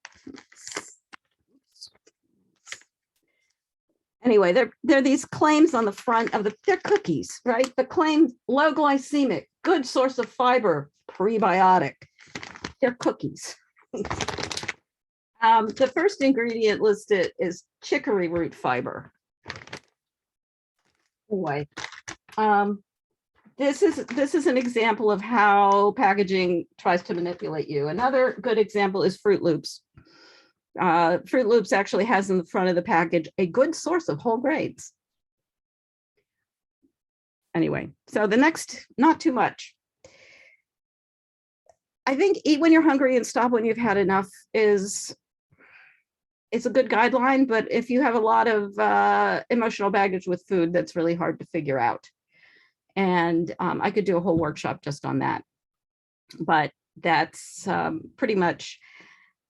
Anyway, they're these claims on the front of they're cookies, right? The claim, low glycemic, good source of fiber, prebiotic. They're cookies. The first ingredient listed is chicory root fiber. Boy. This is an example of how packaging tries to manipulate you. Another good example is Fruit Loops. Fruit Loops actually has in the front of the package a good source of whole grains. Anyway, so the next, not too much. I think eat when you're hungry and stop when you've had enough is it's a good guideline, but if you have a lot of emotional baggage with food, that's really hard to figure out. And I could do a whole workshop just on that. But that's pretty much,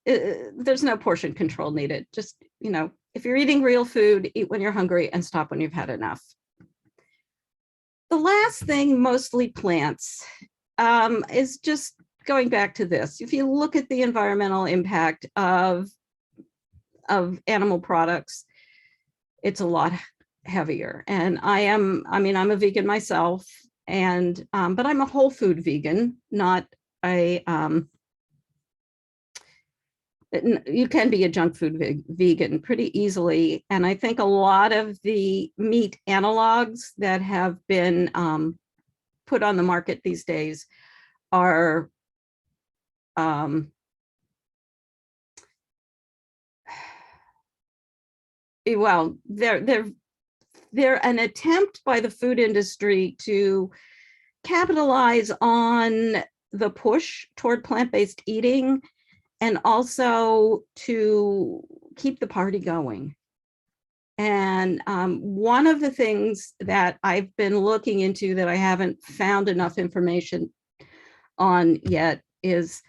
there's no portion control needed. Just, you know, if you're eating real food, eat when you're hungry and stop when you've had enough. The last thing, mostly plants, is just going back to this. If you look at the environmental impact of animal products, it's a lot heavier. And I'm a vegan myself, and but I'm a whole food vegan, not a you can be a junk food vegan pretty easily. And I think a lot of the meat analogs that have been put on the market these days are well, they're an attempt by the food industry to capitalize on the push toward plant-based eating and also to keep the party going. And one of the things that I've been looking into that I haven't found enough information on yet is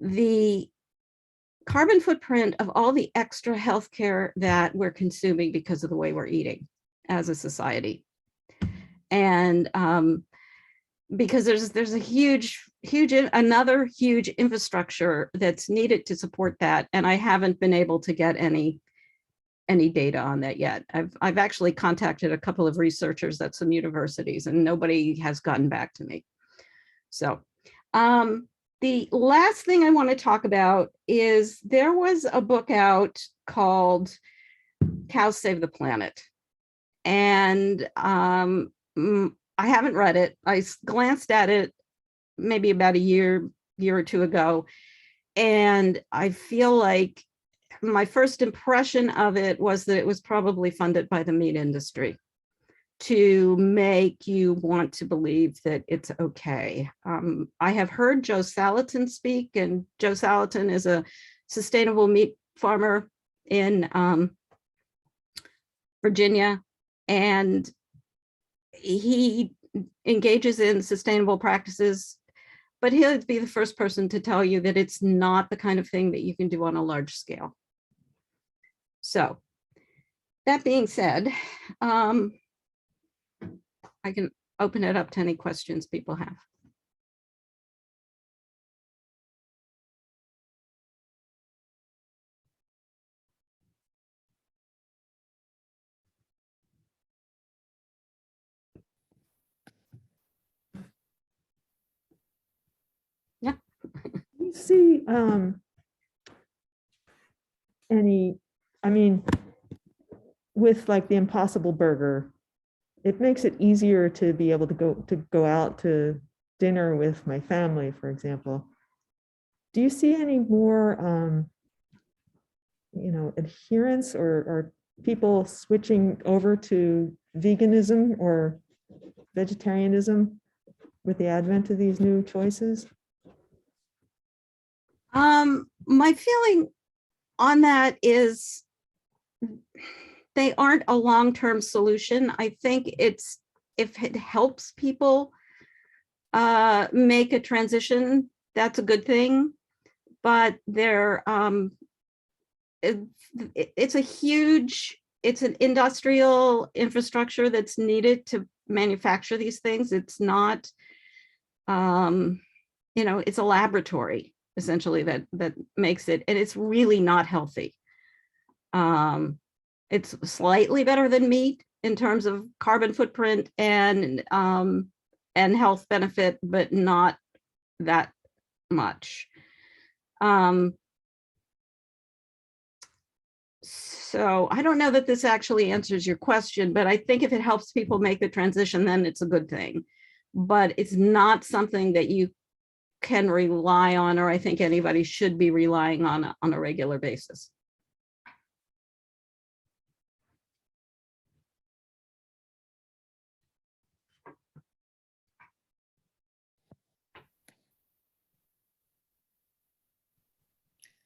the carbon footprint of all the extra healthcare that we're consuming because of the way we're eating as a society. And because there's a another huge infrastructure that's needed to support that. And I haven't been able to get any data on that yet. I've actually contacted a couple of researchers at some universities and nobody has gotten back to me. So the last thing I want to talk about is there was a book out called Cows Save the Planet. And I haven't read it. I glanced at it maybe about a year or two ago. And I feel like my first impression of it was that it was probably funded by the meat industry to make you want to believe that it's okay. I have heard Joe Salatin speak, and Joe Salatin is a sustainable meat farmer in Virginia, and he engages in sustainable practices, but he'll be the first person to tell you that it's not the kind of thing that you can do on a large scale. So that being said, I can open it up to any questions people have. Yeah. You see any, I mean, with like the Impossible Burger, it makes it easier to be able to go out to dinner with my family, for example. Do you see any more, you know, adherence or people switching over to veganism or vegetarianism with the advent of these new choices? My feeling on that is they aren't a long-term solution. I think it's, if it helps people make a transition, that's a good thing. But they're, it's an industrial infrastructure that's needed to manufacture these things. It's not, you know, it's a laboratory essentially that makes it, and it's really not healthy. It's slightly better than meat in terms of carbon footprint and health benefit, but not that much. So I don't know that this actually answers your question, but I think if it helps people make the transition, then it's a good thing. But it's not something that you can rely on, or I think anybody should be relying on a regular basis.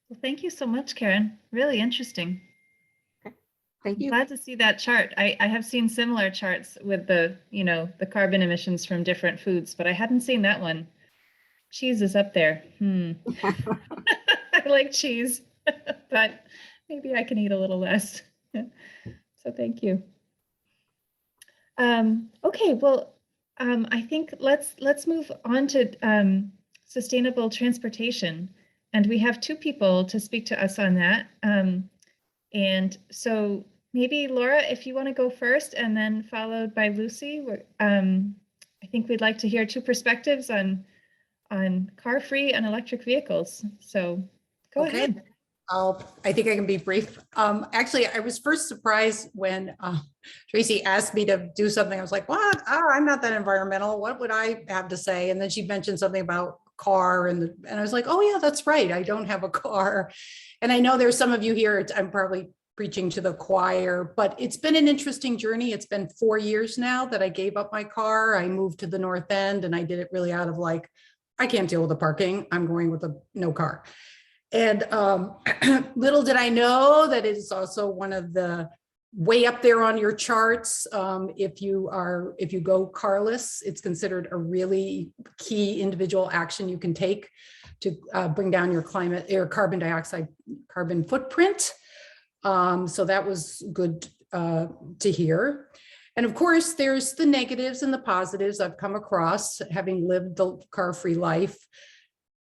Well, thank you so much, Karen. Really interesting. Thank I'm you. glad to see that chart. I have seen similar charts with the, the carbon emissions from different foods, but I hadn't seen that one. Cheese is up there. I like cheese, but maybe I can eat a little less. So thank you. Okay, well, I think let's move on to sustainable transportation. And we have two people to speak to us on that. And so maybe Laura, if you want to go first and then followed by Lucy, I think we'd like to hear two perspectives on car-free and electric vehicles. So go ahead. I think I can be brief. Actually, I was first surprised when Tracy asked me to do something. I was like, what? Oh, I'm not that environmental. What would I have to say? And then she mentioned something about car and I was like, oh yeah, that's right. I don't have a car. And I know there's some of you here, I'm probably preaching to the choir, but it's been an interesting journey. It's been 4 years now that I gave up my car. I moved to the North End and I did it really out of like, I can't deal with the parking. I'm going with no car. And little did I know that it is also one of the way up there on your charts. If you go carless, it's considered a really key individual action you can take to bring down your carbon footprint. So that was good to hear. And of course, there's the negatives and the positives I've come across having lived the car-free life.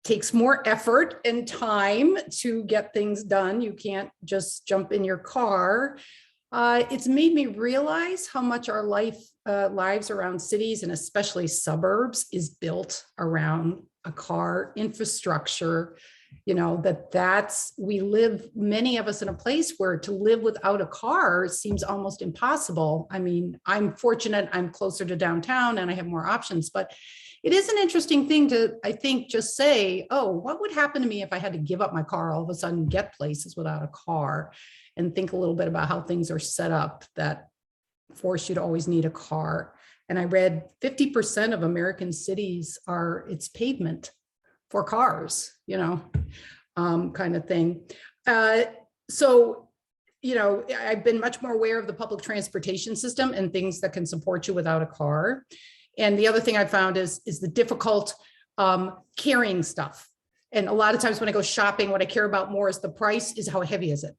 Takes more effort and time to get things done. You can't just jump in your car. It's made me realize how much our lives around cities and especially suburbs is built around a car infrastructure. We live, many of us, in a place where to live without a car seems almost impossible. I mean, I'm fortunate, I'm closer to downtown and I have more options, but it is an interesting thing to, I think, just say, oh, what would happen to me if I had to give up my car all of a sudden and get places without a car, and think a little bit about how things are set up that force you to always need a car. And I read 50% of American cities it's pavement for cars, kind of thing. So, I've been much more aware of the public transportation system and things that can support you without a car. And the other thing I found is the difficult carrying stuff. And a lot of times when I go shopping, what I care about more is the price, is how heavy is it?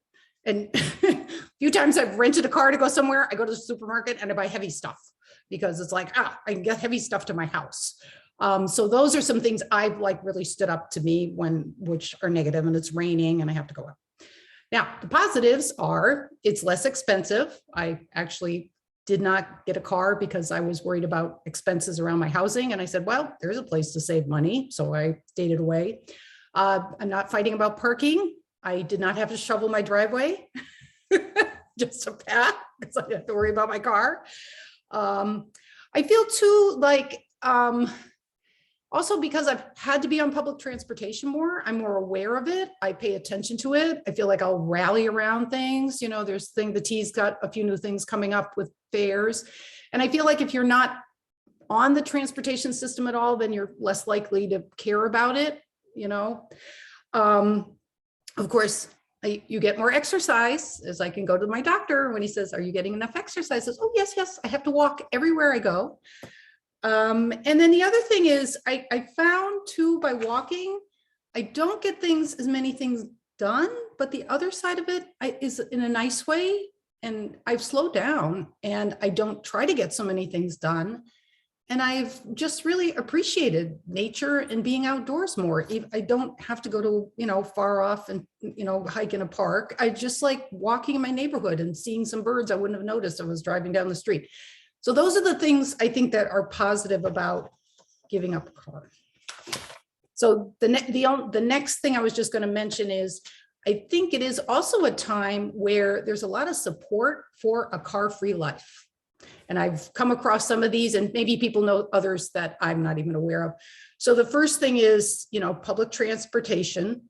And a few times I've rented a car to go somewhere, I go to the supermarket and I buy heavy stuff because it's like, I can get heavy stuff to my house. So those are some things I've really stood up to me which are negative, and it's raining and I have to go out. Now, the positives are it's less expensive. I actually did not get a car because I was worried about expenses around my housing. And I said, well, there's a place to save money. So I stayed it away. I'm not fighting about parking. I did not have to shovel my driveway, just a path, because I didn't have to worry about my car. I feel too also because I've had to be on public transportation more, I'm more aware of it. I pay attention to it. I feel like I'll rally around things. There's the T's got a few new things coming up with fares. And I feel like if you're not on the transportation system at all, then you're less likely to care about it. Of course, you get more exercise, as I can go to my doctor when he says, are you getting enough exercise? I says, oh, yes, I have to walk everywhere I go. And then the other thing is I found too, by walking, I don't get as many things done, but the other side of it is in a nice way. And I've slowed down and I don't try to get so many things done. And I've just really appreciated nature and being outdoors more. I don't have to go to, far off and, hike in a park. I just like walking in my neighborhood and seeing some birds I wouldn't have noticed if I was driving down the street. So those are the things I think that are positive about giving up a car. So the next thing I was just going to mention is I think it is also a time where there's a lot of support for a car-free life. And I've come across some of these, and maybe people know others that I'm not even aware of. So the first thing is, public transportation.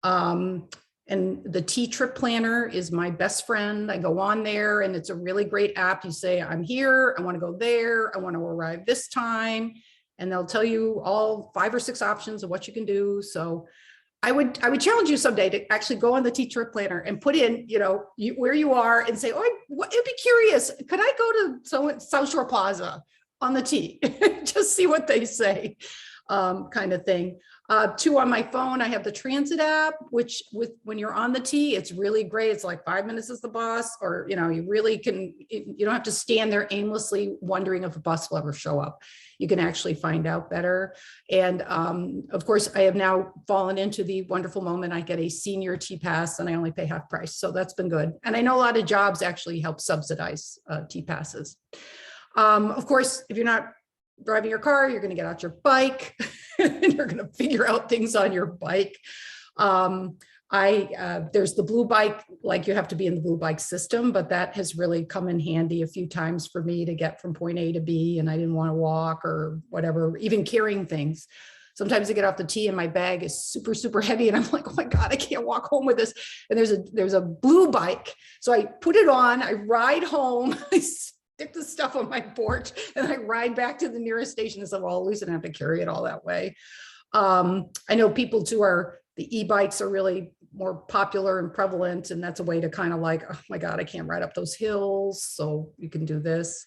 And the T-Trip Planner is my best friend. I go on there and it's a really great app. You say, I'm here, I want to go there, I want to arrive this time. And they'll tell you all 5 or 6 options of what you can do. So I would challenge you someday to actually go on the T-Trip Planner and put in, where you are and say, oh, I'd be curious. Could I go to South Shore Plaza on the T? Just see what they say, kind of thing. 2, on my phone, I have the transit app, which when you're on the T, it's really great. It's like 5 minutes is the bus, or, you really can, you don't have to stand there aimlessly wondering if a bus will ever show up. You can actually find out better. And of course, I have now fallen into the wonderful moment. I get a senior T-Pass and I only pay half price. So that's been good. And I know a lot of jobs actually help subsidize T-Passes. Of course, if you're not driving your car, you're going to get out your bike and you're going to figure out things on your bike. There's the blue bike, like you have to be in the blue bike system, but that has really come in handy a few times for me to get from point A to B, and I didn't want to walk or whatever, even carrying things. Sometimes I get off the T and my bag is super, super heavy and I'm like, oh my God, I can't walk home with this. And there's a blue bike. So I put it on, I ride home, I stick the stuff on my porch and I ride back to the nearest station and said, well, at least I don't have to carry it all that way. I know people too the e-bikes are really more popular and prevalent, and that's a way to kind of like, oh my God, I can't ride up those hills. So you can do this.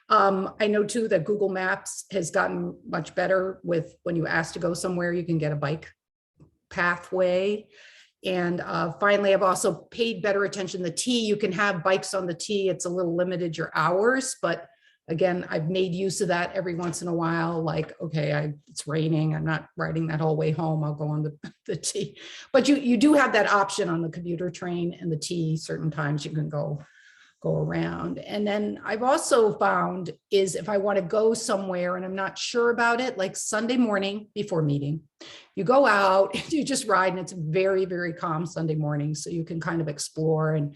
I know too that Google Maps has gotten much better with when you ask to go somewhere, you can get a bike pathway. And finally, I've also paid better attention. The T, you can have bikes on the T. It's a little limited your hours, but again, I've made use of that every once in a while. Like, okay, it's raining, I'm not riding that whole way home, I'll go on the T. But you do have that option on the commuter train and the T. Certain times you can go around. And then I've also found is if I want to go somewhere and I'm not sure about it, like Sunday morning before meeting, you go out, you just ride, and it's very, very calm Sunday morning. So you can kind of explore and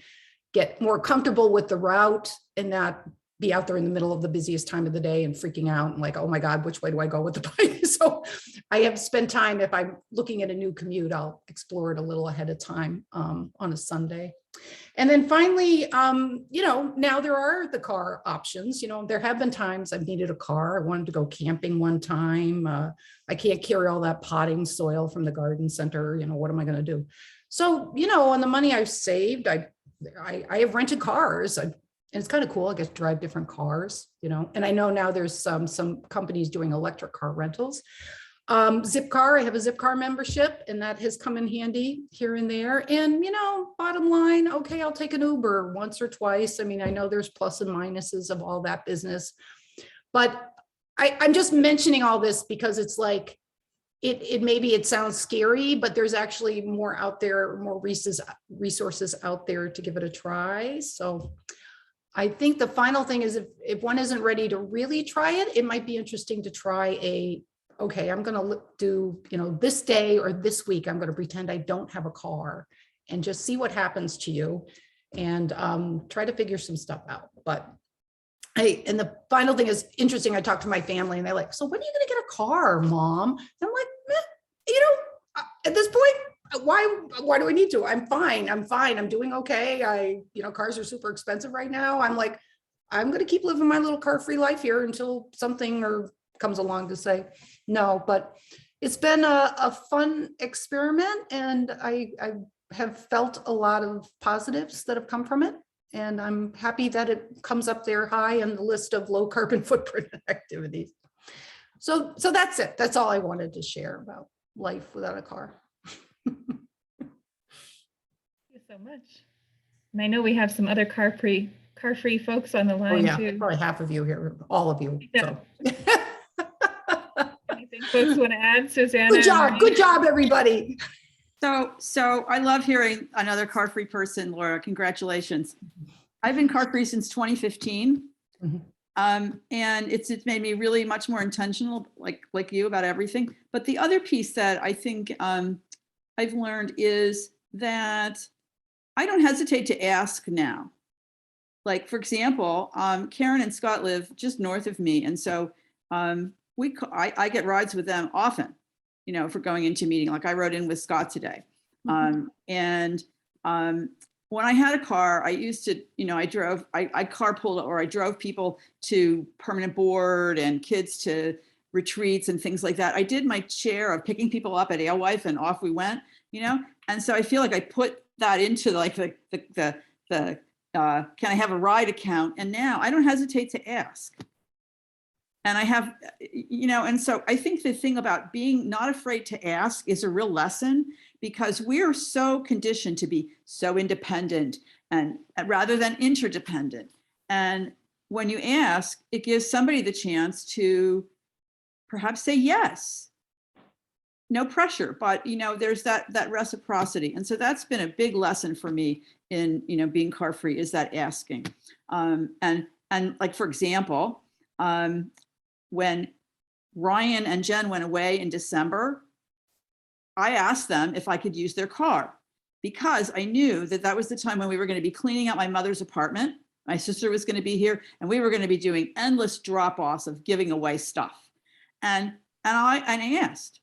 get more comfortable with the route and not be out there in the middle of the busiest time of the day and freaking out and like, oh my God, which way do I go with the bike? So I have spent time, if I'm looking at a new commute, I'll explore it a little ahead of time on a Sunday. And then finally, now there are the car options. There have been times I've needed a car. I wanted to go camping one time. I can't carry all that potting soil from the garden center. What am I going to do? So, on the money I've saved, I have rented cars. And it's kind of cool. I get to drive different cars, and I know now there's some companies doing electric car rentals. Zipcar, I have a Zipcar membership, and that has come in handy here and there. And, bottom line, okay, I'll take an Uber once or twice. I mean, I know there's plus and minuses of all that business, but I'm just mentioning all this because it's like, maybe it sounds scary, but there's actually more out there, more resources out there to give it a try. So I think the final thing is if one isn't ready to really try it, it might be interesting to try okay, I'm going to do, this day or this week, I'm going to pretend I don't have a car and just see what happens to you and try to figure some stuff out. But and the final thing is interesting. I talked to my family and they're like, so when are you going to get a car, Mom? And I'm like, at this point, why do I need to? I'm fine. I'm doing okay. Cars are super expensive right now. I'm like, I'm going to keep living my little car-free life here until something comes along to say no. But it's been a fun experiment, and I have felt a lot of positives that have come from it. And I'm happy that it comes up there high on the list of low carbon footprint activities. So that's it. That's all I wanted to share about life without a car. Thank you so much. And I know we have some other car-free folks on the line too. Probably half of you here, all of you. Yeah. So. Anything folks want to add, Susanna? Good job, everybody. So I love hearing another car-free person, Laura. Congratulations. I've been car-free since 2015. Mm-hmm. And it's made me really much more intentional, like you, about everything. But the other piece that I think I've learned is that I don't hesitate to ask now. Like, for example, Karen and Scott live just north of me. And so I get rides with them often, you know, for going into a meeting. Like I rode in with Scott today. When I had a car, I used to, you know, I carpooled, or I drove people to permanent board and kids to retreats and things like that. I did my share of picking people up at Alewife and off we went, you know? And so I feel like I put that into like the can I have a ride account? And now I don't hesitate to ask. And I have, you know, and so I think the thing about being not afraid to ask is a real lesson, because we're so conditioned to be so independent and rather than interdependent. And when you ask, it gives somebody the chance to perhaps say yes. No pressure, but you know, there's that reciprocity. And so that's been a big lesson for me in, you know, being car free, is that asking. And like, for example, when Ryan and Jen went away in December, I asked them if I could use their car, because I knew that that was the time when we were going to be cleaning out my mother's apartment. My sister was going to be here, and we were going to be doing endless drop-offs of giving away stuff. And I asked,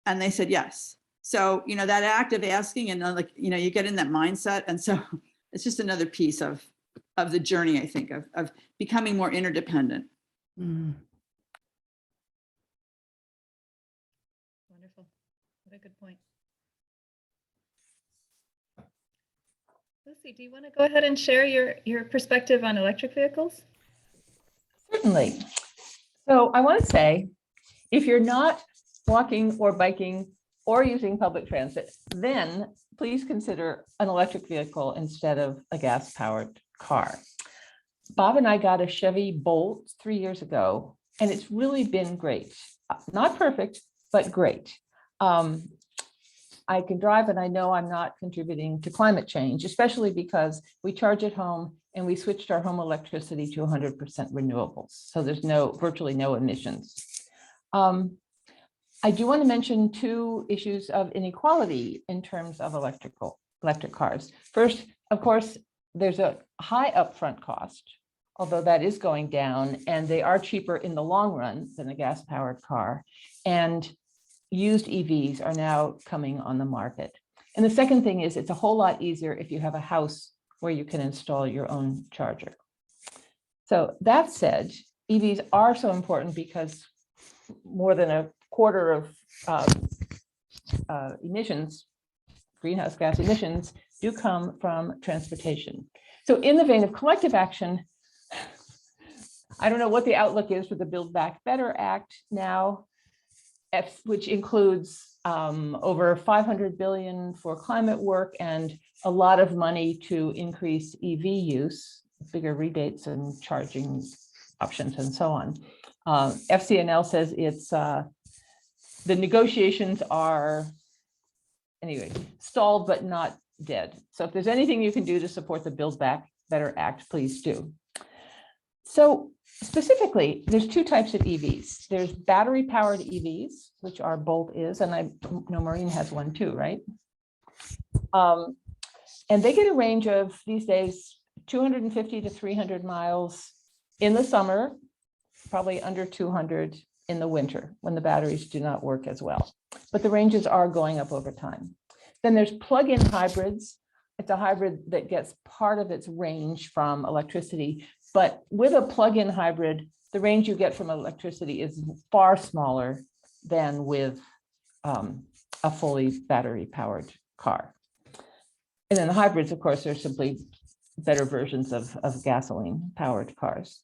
and they said yes. So, you know, that act of asking, and like, you know, you get in that mindset. And so it's just another piece of the journey, I think, of becoming more interdependent. Wonderful. What a good point. Lucy, do you want to go ahead and share your perspective on electric vehicles? Certainly. So I want to say, if you're not walking or biking or using public transit, then please consider an electric vehicle instead of a gas-powered car. Bob and I got a Chevy Bolt 3 years ago, and it's really been great. Not perfect, but great. I can drive, and I know I'm not contributing to climate change, especially because we charge at home and we switched our home electricity to 100% renewables. So there's virtually no emissions. I do want to mention two issues of inequality in terms of electric cars. First, of course, there's a high upfront cost, although that is going down, and they are cheaper in the long run than a gas-powered car. And used EVs are now coming on the market. And the second thing is, it's a whole lot easier if you have a house where you can install your own charger. So that said, EVs are so important because more than a quarter of emissions, greenhouse gas emissions, do come from transportation. So in the vein of collective action, I don't know what the outlook is for the Build Back Better Act now, which includes over $500 billion for climate work and a lot of money to increase EV use, bigger rebates and charging options and so on. FCNL says it's the negotiations are, anyway, stalled but not dead. So if there's anything you can do to support the Build Back Better Act, please do. So specifically, there's two types of EVs. There's battery powered EVs, which our Bolt is, and I know Maureen has one too, right? And they get a range of, these days, 250 to 300 miles in the summer, probably under 200 in the winter when the batteries do not work as well. But the ranges are going up over time. Then there's plug-in hybrids. It's a hybrid that gets part of its range from electricity, but with a plug-in hybrid, the range you get from electricity is far smaller than with a fully battery-powered car. And then the hybrids, of course, are simply better versions of gasoline-powered cars.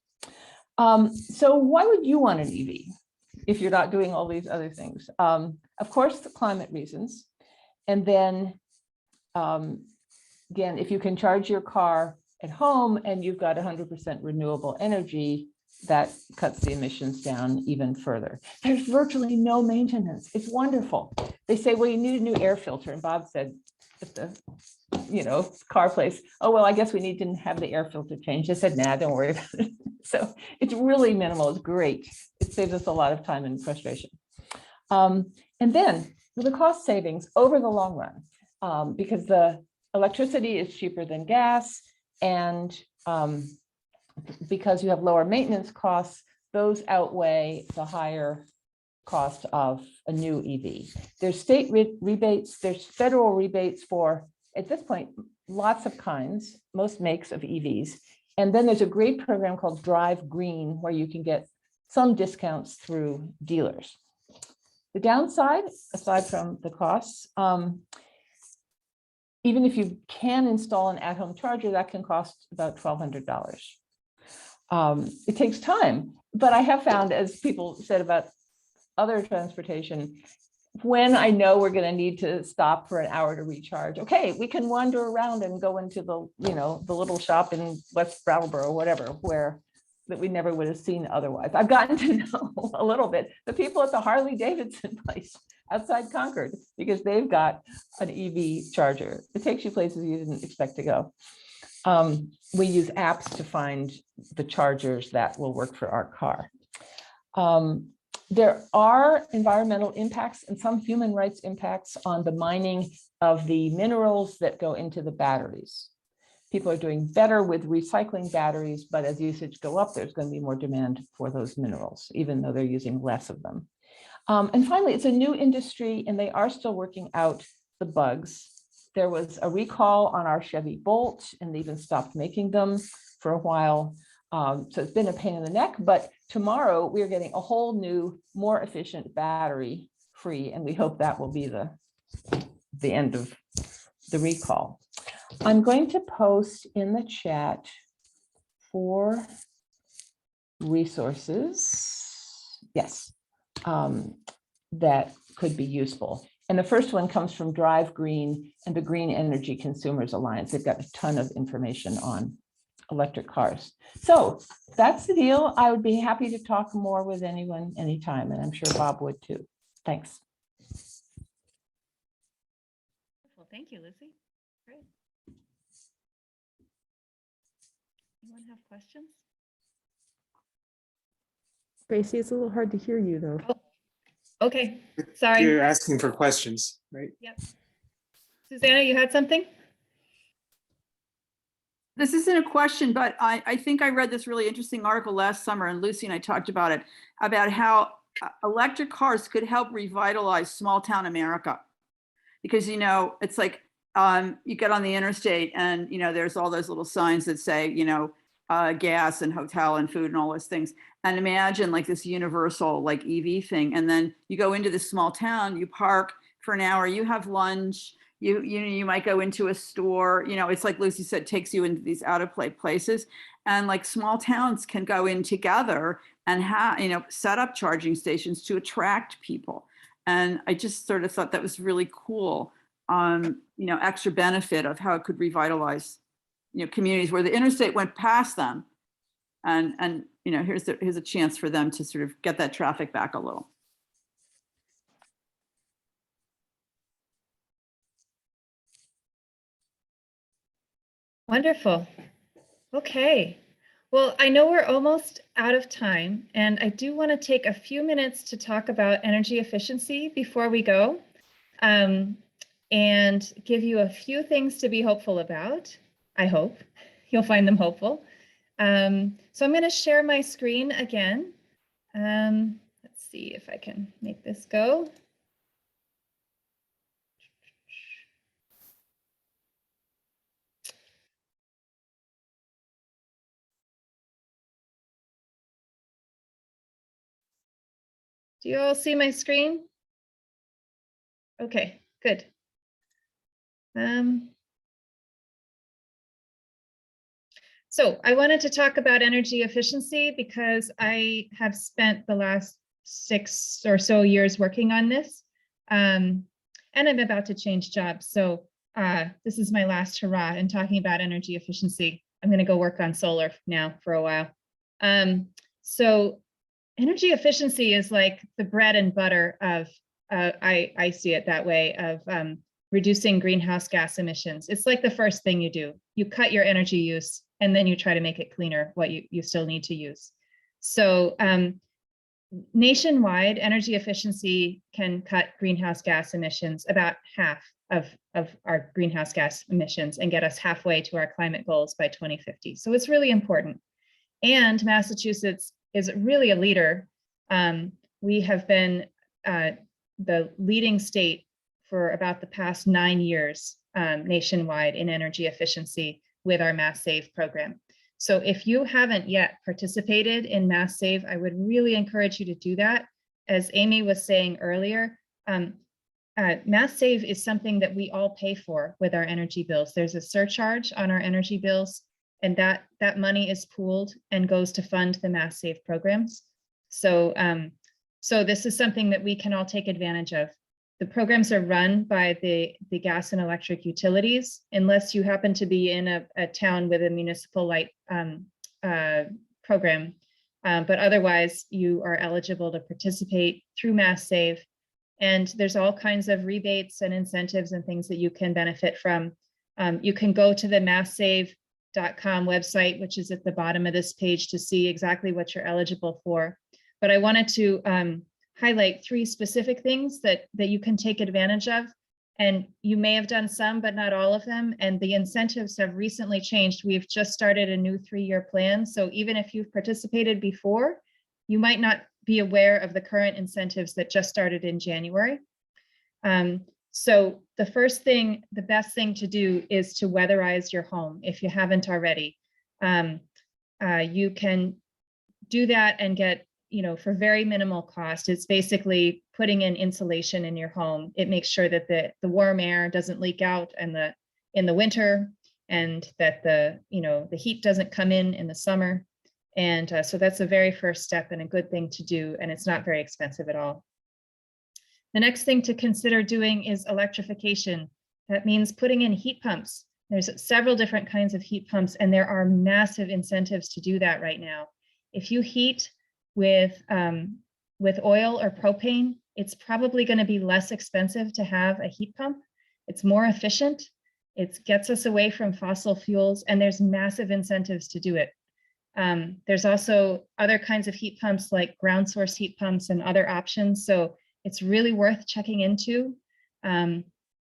So why would you want an EV if you're not doing all these other things? Of course, the climate reasons. And then, again, if you can charge your car at home and you've got 100% renewable energy, that cuts the emissions down even further. There's virtually no maintenance. It's wonderful. They say, well, you need a new air filter. And Bob said, at the car place, oh, well, I guess we need to have the air filter changed. I said, nah, don't worry about it. So it's really minimal. It's great. It saves us a lot of time and frustration. And then with the cost savings over the long run, because the electricity is cheaper than gas, and because you have lower maintenance costs, those outweigh the higher cost of a new EV. There's state rebates, there's federal rebates for, at this point, lots of kinds, most makes of EVs. And then there's a great program called Drive Green, where you can get some discounts through dealers. The downside, aside from the costs, even if you can install an at-home charger, that can cost about $1,200. It takes time, but I have found, as people said about other transportation, when I know we're going to need to stop for an hour to recharge, okay, we can wander around and go into the, the little shop in West Brattleboro, whatever, where that we never would have seen otherwise. I've gotten to know a little bit the people at the Harley Davidson place outside Concord, because they've got an EV charger. It takes you places you didn't expect to go. We use apps to find the chargers that will work for our car. There are environmental impacts and some human rights impacts on the mining of the minerals that go into the batteries. People are doing better with recycling batteries, but as usage go up, there's going to be more demand for those minerals, even though they're using less of them. And finally, it's a new industry, and they are still working out the bugs. There was a recall on our Chevy Bolt, and they even stopped making them for a while. So it's been a pain in the neck, but tomorrow we're getting a whole new, more efficient battery free, and we hope that will be the end of the recall. I'm going to post in the chat 4 resources, yes, that could be useful. And the first one comes from Drive Green and the Green Energy Consumers Alliance. They've got a ton of information on electric cars. So that's the deal. I would be happy to talk more with anyone anytime, and I'm sure Bob would too. Thanks. Well, thank you, Lizzie. Great. Anyone have questions? Gracie, it's a little hard to hear you though. Oh, okay, sorry. You're asking for questions, right? Yep. Susanna, you had something? This isn't a question, but I think I read this really interesting article last summer, and Lucy and I talked about it, about how electric cars could help revitalize small town America. Because, it's like you get on the interstate and, there's all those little signs that say, gas and hotel and food and all those things. And imagine like this universal like EV thing. And then you go into this small town, you park for an hour, you have lunch, you might go into a store, it's like Lucy said, takes you into these out of place places. And like small towns can go in together and set up charging stations to attract people. And I just sort of thought that was really cool, extra benefit of how it could revitalize, communities where the interstate went past them. And here's a chance for them to sort of get that traffic back a little. Wonderful. Okay. Well, I know we're almost out of time, and I do want to take a few minutes to talk about energy efficiency before we go, and give you a few things to be hopeful about. I hope you'll find them hopeful. So I'm going to share my screen again. Let's see if I can make this go. Do you all see my screen? Okay, good. So I wanted to talk about energy efficiency because I have spent the last 6 or so years working on this, and I'm about to change jobs. So this is my last hurrah in talking about energy efficiency. I'm going to go work on solar now for a while. So energy efficiency is like the bread and butter of, I see it that way, of reducing greenhouse gas emissions. It's like the first thing you do. You cut your energy use, and then you try to make it cleaner, what you still need to use. So nationwide, energy efficiency can cut greenhouse gas emissions about half of our greenhouse gas emissions and get us halfway to our climate goals by 2050. So it's really important. And Massachusetts is really a leader. We have been the leading state for about the past 9 years nationwide in energy efficiency with our Mass Save program. So if you haven't yet participated in Mass Save, I would really encourage you to do that. As Amy was saying earlier, Mass Save is something that we all pay for with our energy bills. There's a surcharge on our energy bills, and that money is pooled and goes to fund the Mass Save programs. So, so this is something that we can all take advantage of. The programs are run by the gas and electric utilities, unless you happen to be in a town with a municipal light program. But otherwise, you are eligible to participate through Mass Save. And there's all kinds of rebates and incentives and things that you can benefit from. You can go to the masssave.com website, which is at the bottom of this page, to see exactly what you're eligible for. But I wanted to highlight 3 specific things that you can take advantage of. And you may have done some, but not all of them. And the incentives have recently changed. We've just started a new 3-year plan. So even if you've participated before, you might not be aware of the current incentives that just started in January. So the first thing, the best thing to do is to weatherize your home if you haven't already. You can do that and get, for very minimal cost. It's basically putting in insulation in your home. It makes sure that the warm air doesn't leak out in the winter, and that the heat doesn't come in the summer. And so that's the very first step and a good thing to do, and it's not very expensive at all. The next thing to consider doing is electrification. That means putting in heat pumps. There's several different kinds of heat pumps, and there are massive incentives to do that right now. If you heat with oil or propane, it's probably going to be less expensive to have a heat pump. It's more efficient. It gets us away from fossil fuels, and there's massive incentives to do it. There's also other kinds of heat pumps like ground source heat pumps and other options. So it's really worth checking into.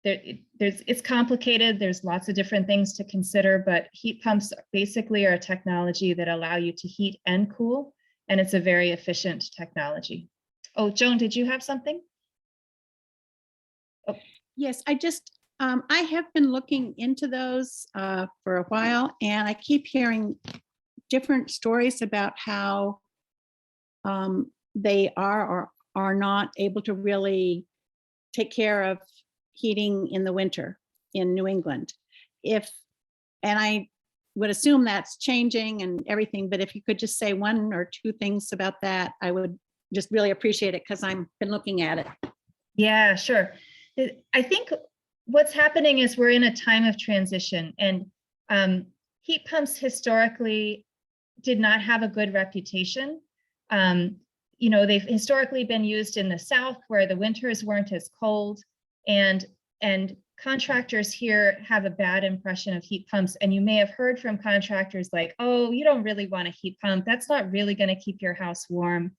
It's complicated. There's lots of different things to consider, but heat pumps basically are a technology that allow you to heat and cool, and it's a very efficient technology. Oh, Joan, did you have something? Oh. Yes, I have been looking into those for a while, and I keep hearing different stories about how they are or are not able to really take care of heating in the winter in New England. And I would assume that's changing and everything, but if you could just say 1 or 2 things about that, I would just really appreciate it, because I've been looking at it. Yeah, sure. I think what's happening is we're in a time of transition, and heat pumps historically did not have a good reputation. They've historically been used in the South, where the winters weren't as cold, and contractors here have a bad impression of heat pumps. And you may have heard from contractors like, oh, you don't really want a heat pump. That's not really going to keep your house warm.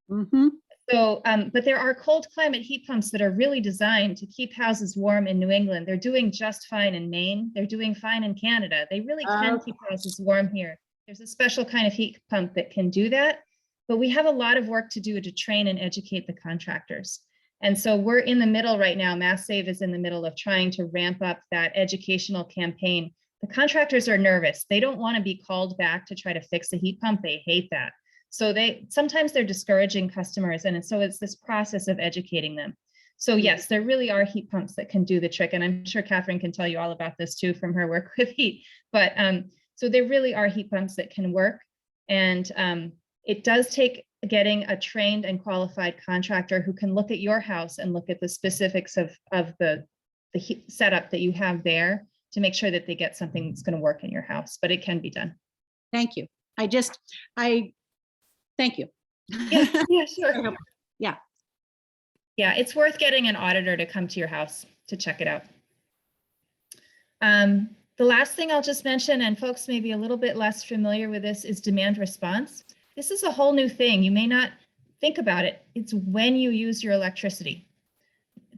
Mm-hmm. So, but there are cold climate heat pumps that are really designed to keep houses warm in New England. They're doing just fine in Maine. They're doing fine in Canada. They really can keep houses warm here. There's a special kind of heat pump that can do that, but we have a lot of work to do to train and educate the contractors. And so we're in the middle right now. Mass Save is in the middle of trying to ramp up that educational campaign. The contractors are nervous. They don't want to be called back to try to fix a heat pump. They hate that. So sometimes they're discouraging customers. And so it's this process of educating them. So yes, there really are heat pumps that can do the trick. And I'm sure Catherine can tell you all about this too from her work with heat. But so there really are heat pumps that can work. And it does take getting a trained and qualified contractor who can look at your house and look at the specifics of the heat setup that you have there to make sure that they get something that's going to work in your house, but it can be done. Thank you. Thank you. Yeah, sure. Yeah. Yeah, it's worth getting an auditor to come to your house to check it out. The last thing I'll just mention, and folks may be a little bit less familiar with this, is demand response. This is a whole new thing. You may not think about it. It's when you use your electricity,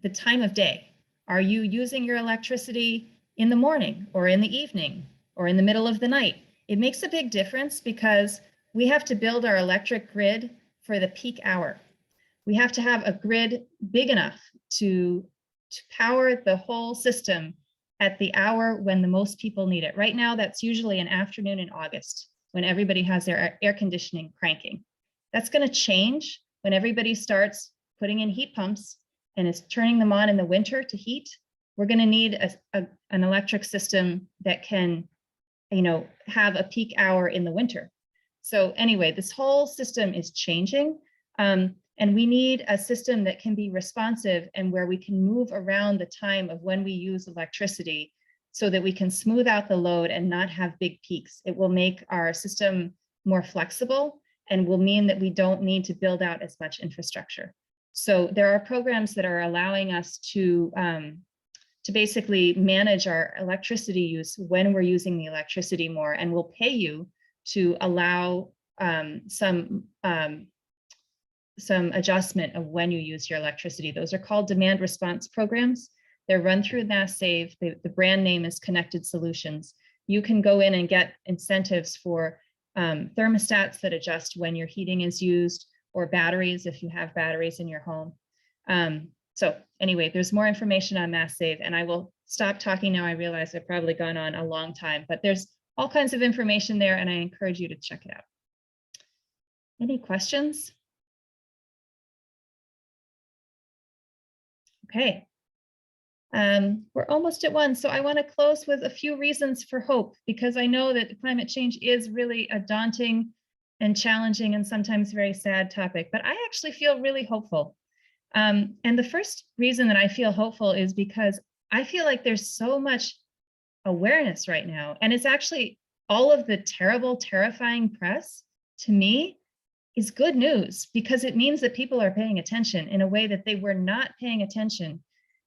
the time of day. Are you using your electricity in the morning or in the evening or in the middle of the night? It makes a big difference because we have to build our electric grid for the peak hour. We have to have a grid big enough to power the whole system at the hour when the most people need it. Right now, that's usually an afternoon in August when everybody has their air conditioning cranking. That's going to change when everybody starts putting in heat pumps and is turning them on in the winter to heat. We're going to need an electric system that can, have a peak hour in the winter. So anyway, this whole system is changing. And we need a system that can be responsive and where we can move around the time of when we use electricity so that we can smooth out the load and not have big peaks. It will make our system more flexible and will mean that we don't need to build out as much infrastructure. So there are programs that are allowing us to basically manage our electricity use when we're using the electricity more, and we'll pay you to allow some adjustment of when you use your electricity. Those are called demand response programs. They're run through NassSave. The brand name is Connected Solutions. You can go in and get incentives for thermostats that adjust when your heating is used, or batteries if you have batteries in your home. So anyway, there's more information on NassSave, and I will stop talking now. I realize I've probably gone on a long time, but there's all kinds of information there, and I encourage you to check it out. Any questions? Okay. We're almost at 1, so I want to close with a few reasons for hope, because I know that climate change is really a daunting and challenging and sometimes very sad topic, but I actually feel really hopeful. And the first reason that I feel hopeful is because I feel like there's so much awareness right now, and it's actually all of the terrible, terrifying press, to me, is good news, because it means that people are paying attention in a way that they were not paying attention.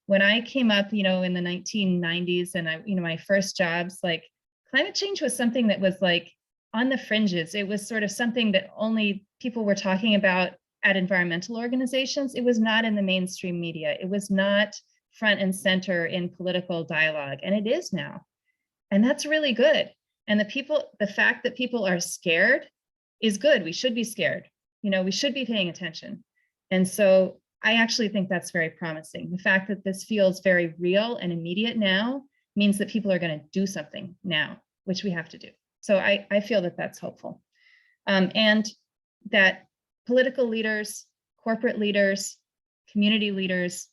When I came up, in the 1990s and my first jobs, like climate change was something that was like on the fringes. It was sort of something that only people were talking about at environmental organizations. It was not in the mainstream media. It was not front and center in political dialogue, and it is now. And that's really good. And the fact that people are scared is good. We should be scared. We should be paying attention. And so I actually think that's very promising. The fact that this feels very real and immediate now means that people are going to do something now, which we have to do. So I feel that that's hopeful. And that political leaders, corporate leaders, community leaders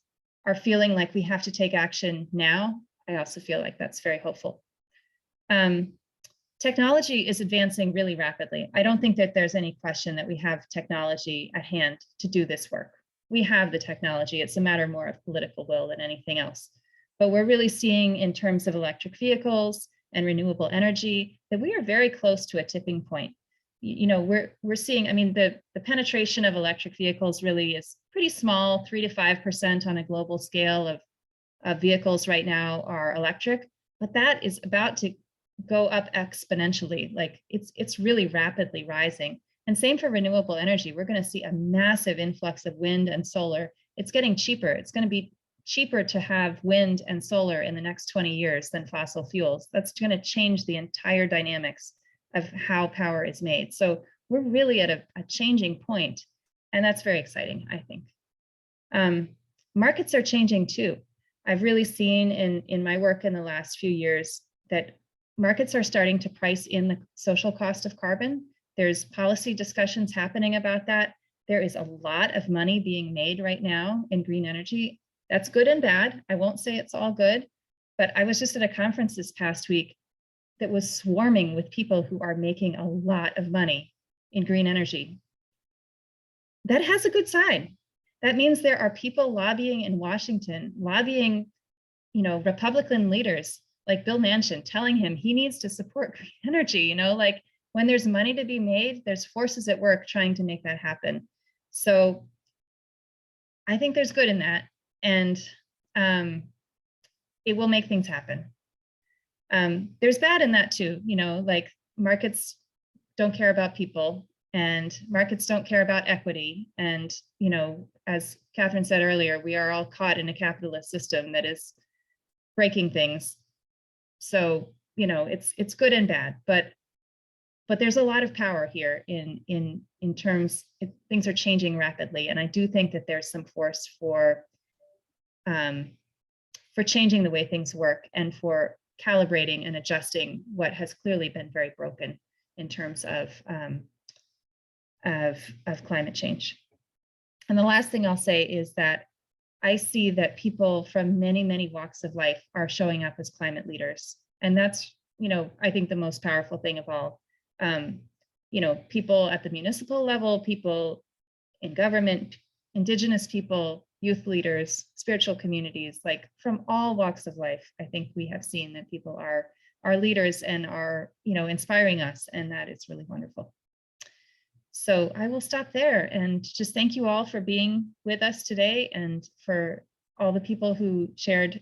are feeling like we have to take action now. I also feel like that's very hopeful. Technology is advancing really rapidly. I don't think that there's any question that we have technology at hand to do this work. We have the technology. It's a matter more of political will than anything else. But we're really seeing, in terms of electric vehicles and renewable energy, that we are very close to a tipping point. We're seeing, the penetration of electric vehicles really is pretty small. 3 to 5% on a global scale of vehicles right now are electric, but that is about to go up exponentially. Like it's really rapidly rising. And same for renewable energy. We're going to see a massive influx of wind and solar. It's getting cheaper. It's going to be cheaper to have wind and solar in the next 20 years than fossil fuels. That's going to change the entire dynamics of how power is made. So we're really at a changing point, and that's very exciting, I think. Markets are changing too. I've really seen in my work in the last few years that markets are starting to price in the social cost of carbon. There's policy discussions happening about that. There is a lot of money being made right now in green energy. That's good and bad. I won't say it's all good, but I was just at a conference this past week that was swarming with people who are making a lot of money in green energy. That has a good side. That means there are people lobbying in Washington, lobbying, Republican leaders like Bill Manchin, telling him he needs to support green energy. Like when there's money to be made, there's forces at work trying to make that happen. So I think there's good in that, and it will make things happen. There's bad in that too, like markets don't care about people, and markets don't care about equity, and as Catherine said earlier, we are all caught in a capitalist system that is breaking things. So, you know, it's good and bad, but there's a lot of power here in terms, things are changing rapidly. And I do think that there's some force for changing the way things work and for calibrating and adjusting what has clearly been very broken in terms of climate change. And the last thing I'll say is that I see that people from many, many walks of life are showing up as climate leaders. And that's, you know, I think the most powerful thing of all. You know, people at the municipal level, people in government, Indigenous people, youth leaders, spiritual communities, like from all walks of life. I think we have seen that people are leaders and are, you know, inspiring us, and that is really wonderful. So I will stop there and just thank you all for being with us today, and for all the people who shared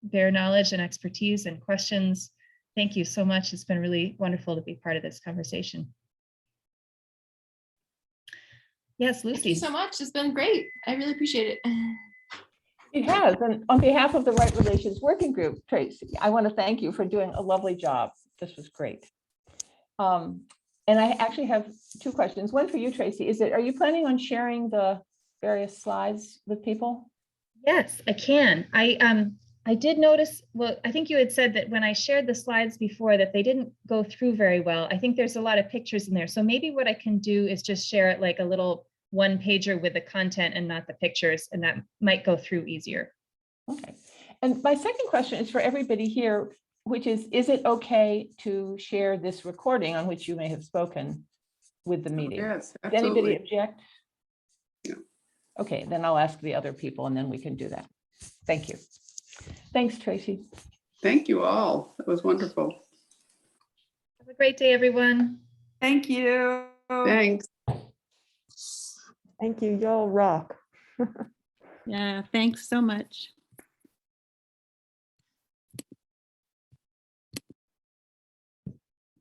their knowledge and expertise and questions. Thank you so much. It's been really wonderful to be part of this conversation. Yes, Lucy. Thank you so much. It's been great. I really appreciate it. It has. And on behalf of the Right Relations Working Group, Tracy, I want to thank you for doing a lovely job. This was great. And I actually have two questions. One for you, Tracy. Are you planning on sharing the various slides with people? Yes, I can. I did notice, well, I think you had said that when I shared the slides before that they didn't go through very well. I think there's a lot of pictures in there. So maybe what I can do is just share it like a little one pager with the content and not the pictures, and that might go through easier. Okay. And my second question is for everybody here, which is it okay to share this recording on which you may have spoken with the meeting? Yes, Does anybody absolutely. object? Yeah. Okay, then I'll ask the other people and then we can do that. Thank you. Thanks, Tracy. Thank you all. That was wonderful. Have a great day, everyone. Thank you. Thanks. Thank you. Y'all rock. Yeah, thanks so much.